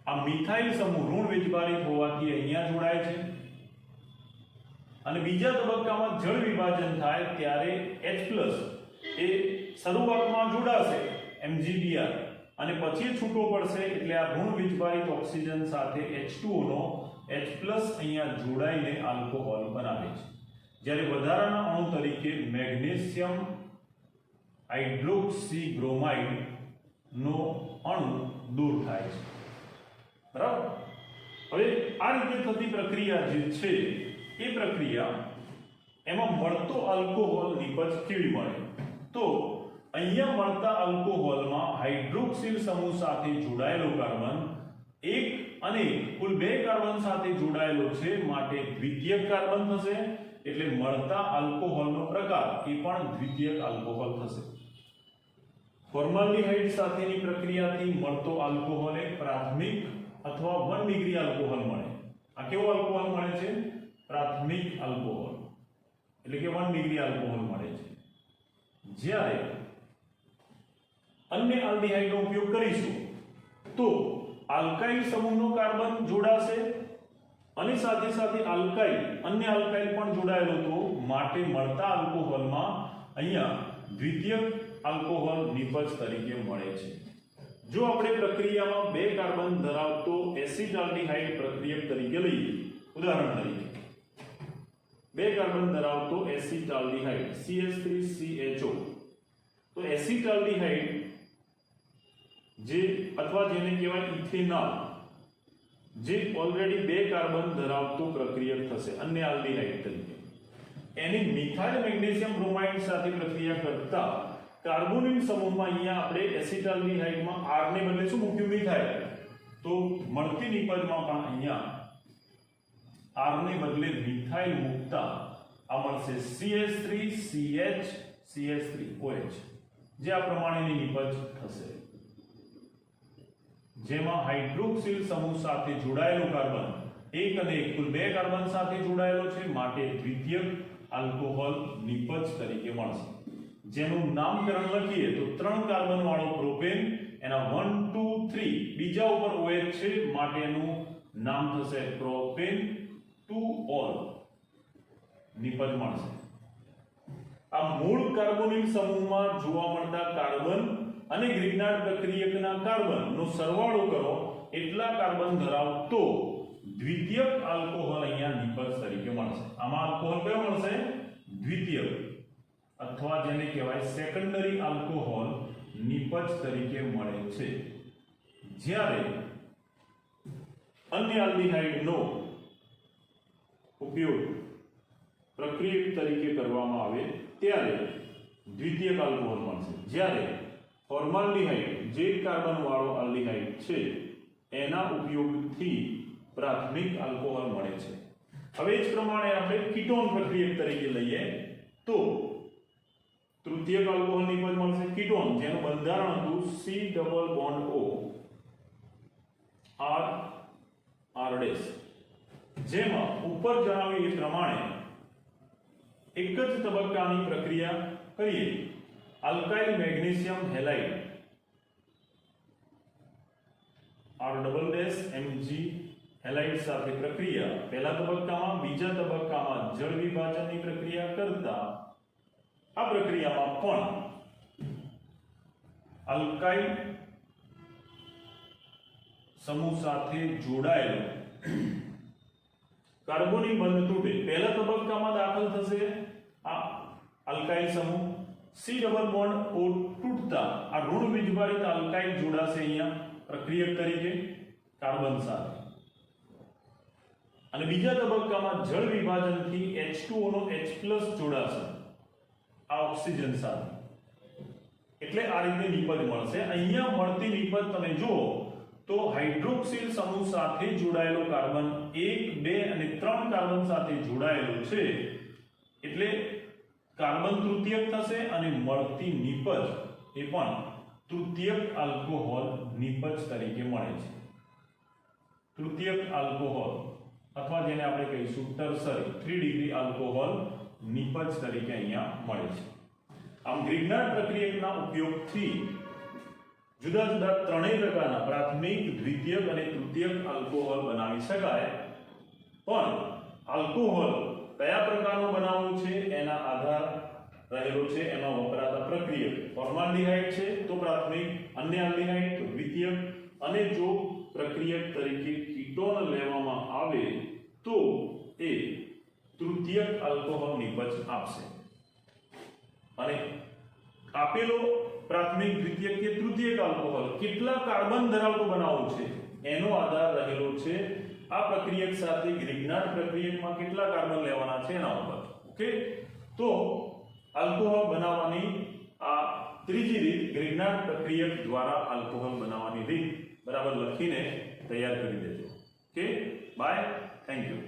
આ મિથાઇલ સમૂહ ઋણ વીજભારિત હોવાથી અહીંયા જોડાય છે અને બીજા તબક્કામાં જળ વિભાજન થાય ત્યારે H+ એ શરૂઆતમાં જોડાશે MgBr અને પછી છૂટો પડશે એટલે આ ઋણ વીજભારિત ઓક્સિજન સાથે H2O નો H+ અહીંયા જોડાઈને આલ્કોહોલ બનાવે છે. જ્યારે વધારાના અણુ તરીકે મેગ્નેશિયમ હાઇડ્રોક્સી બ્રોમાઇડ નો અણુ દૂર થાય છે. બરાબર. હવે આ રીતે થતી પ્રક્રિયા જે છે એ પ્રક્રિયા એમાં મળતો આલ્કોહોલ નિપજ કેવી મળે? તો અહીંયા મળતા આલ્કોહોલમાં હાઇડ્રોક્સિલ સમૂહ સાથે જોડાયેલો કાર્બન એક અને કુલ બે કાર્બન સાથે જોડાયેલો છે માટે દ્વિતીયક કાર્બન થશે. એટલે મળતા આલ્કોહોલનો પ્રકાર એ પણ દ્વિતીયક આલ્કોહોલ થશે. ફોર્માલ્ડીહાઇડ સાથેની પ્રક્રિયાથી મળતો આલ્કોહોલ એક પ્રાથમિક અથવા 1 ડિગ્રી આલ્કોહોલ મળે આ કેવો આલ્કોહોલ મળે છે? પ્રાથમિક આલ્કોહોલ, એટલે કે 1 ડિગ્રી આલ્કોહોલ મળે છે. જ્યારે અન્ય આલ્ડીહાઇડનો ઉપયોગ કરીશું તો આલ્કાઇલ સમૂહનો કાર્બન જોડાશે અને સાથે સાથે આલ્કાઇલ અન્ય આલ્કાઇલ પણ જોડાયેલો, તો માટે મળતા આલ્કોહોલમાં અહીંયા દ્વિતીયક આલ્કોહોલ નિપજ તરીકે મળે છે. જો આપણે પ્રક્રિયામાં 2 કાર્બન ધરાવતો એસિટાલ્ડીહાઇડ પ્રક્રિયક તરીકે લઈએ, ઉદાહરણ તરીકે 2 કાર્બન ધરાવતો એસિટાલ્ડીહાઇડ CH3CHO, તો એસિટાલ્ડીહાઇડ જે અથવા જેને કહેવાય ઇથેનોલ, જે ઓલરેડી 2 કાર્બન ધરાવતો પ્રક્રિયક થશે અન્ય આલ્ડીહાઇડ તરીકે, એની મિથાઇલ મેગ્નેશિયમ બ્રોમાઇડ સાથે પ્રક્રિયા કરતા કાર્બોનિલ સમૂહમાં અહીંયા આપણે એસિટાલ્ડીહાઇડમાં R ને બદલે શું મૂક્યું? મિથાઇલ. તો મળતી નિપજમાં પણ અહીંયા R ને બદલે મિથાઇલ મૂકતા આ મળશે CH3CH3OH, જે આ પ્રમાણેની નિપજ થશે, જેમાં હાઇડ્રોક્સિલ સમૂહ સાથે જોડાયેલો કાર્બન 1 અને 1 કુલ 2 કાર્બન સાથે જોડાયેલો છે, માટે દ્વિતીયક આલ્કોહોલ નિપજ તરીકે મળશે. જેનું નામકરણ લખીએ તો 3 કાર્બન વાળો પ્રોપેન, એના 1 2 3 બીજા ઉપર OH છે, માટે એનું નામ થશે પ્રોપેન 2-ઓલ નિપજ મળશે. આ મૂળ કાર્બોનિલ સમૂહમાં જોવા મળતા કાર્બન અને ગ્રિગ્નાર્ડ પ્રક્રિયકના કાર્બનનો સરવાળો કરો એટલા કાર્બન ધરાવતો દ્વિતીયક આલ્કોહોલ અહીંયા નિપજ તરીકે મળશે. આમાં આલ્કોહોલ કયો મળશે? દ્વિતીયક, અથવા જેને કહેવાય સેકન્ડરી આલ્કોહોલ નિપજ તરીકે મળે છે. જ્યારે અન્ય આલ્ડીહાઇડનો ઉપયોગ પ્રક્રિયક તરીકે કરવામાં આવે ત્યારે દ્વિતીયક આલ્કોહોલ મળશે. જ્યારે ફોર્માલ્ડીહાઇડ, જે કાર્બન વાળો આલ્ડીહાઇડ છે, એના ઉપયોગથી પ્રાથમિક આલ્કોહોલ મળે છે. હવે જ પ્રમાણે આપણે કીટોન પ્રક્રિયક તરીકે લઈએ તો તૃતીયક આલ્કોહોલ નિપજ મળશે કીટોન, જેનું બંધારણ હતું C double bond O R R dash, જેમાં ઉપર જણાવ્યું એ પ્રમાણે એક જ તબક્કાની પ્રક્રિયા કરીએ. Alkyl magnesium halide R double dash Mg halide સાથે પ્રક્રિયા પહેલા તબક્કામાં, બીજા તબક્કામાં જળ વિભાજનની પ્રક્રિયા કરતા આ પ્રક્રિયામાં પણ આલ્કાઇલ સમૂહ સાથે જોડાયેલો કાર્બોનિલ બંધ તૂટે. પહેલા તબક્કામાં દાખલ થશે આ આલ્કાઇલ સમૂહ, C ડબલ બોન્ડ O તૂટતા આ ઋણ વીજભારિત આલ્કાઇલ જોડાશે અહીંયા પ્રક્રિયક તરીકે કાર્બન સાથે, અને બીજા તબક્કામાં જળ વિભાજનથી H2O નો H+ જોડાશે આ ઓક્સિજન સાથે. એટલે આ રીતે નિપજ મળશે. અહીંયા મળતી નિપજ તમે જુઓ તો હાઇડ્રોક્સિલ સમૂહ સાથે જોડાયેલો કાર્બન 1 2 અને 3 કાર્બન સાથે જોડાયેલો છે, એટલે કાર્બન તૃતીયક થશે અને મળતી નિપજ એ પણ તૃતીયક આલ્કોહોલ નિપજ તરીકે મળે છે. તૃતીયક આલ્કોહોલ અથવા જેને આપણે કહીશું ટર્સરી 3 ડિગ્રી આલ્કોહોલ નિપજ તરીકે અહીંયા મળે છે. આમ ગ્રિગ્નાર્ડ પ્રક્રિયકના ઉપયોગથી જુદા જુદા ત્રણેય પ્રકારના પ્રાથમિક, દ્વિતીયક અને તૃતીયક આલ્કોહોલ બનાવી શકાય. પણ આલ્કોહોલ કયા પ્રકારનો બનાવવો છે એના આધાર રહેલો છે એમાં વપરાતા પ્રક્રિયક. ફોર્માલ્ડીહાઇડ છે તો પ્રાથમિક, અન્ય આલ્ડીહાઇડ તો દ્વિતીયક, અને જો પ્રક્રિયક તરીકે કીટોન લેવામાં આવે તો એ તૃતીયક આલ્કોહોલ નિપજ આપશે. અને આપેલો પ્રાથમિક, દ્વિતીયક કે તૃતીયક આલ્કોહોલ કેટલા કાર્બન ધરાવતો બનાવવો છે એનો આધાર રહેલો છે આ પ્રક્રિયક સાથે ગ્રિગ્નાર્ડ પ્રક્રિયકમાં કેટલા કાર્બન લેવાના છે એના ઉપર. ઓકે, તો આલ્કોહોલ બનાવવાની આ ત્રીજી રીત, ગ્રિગ્નાર્ડ પ્રક્રિયક દ્વારા આલ્કોહોલ બનાવવાની રીત બરાબર લખીને તૈયાર કરી દેજો. Okay, bye, thank you.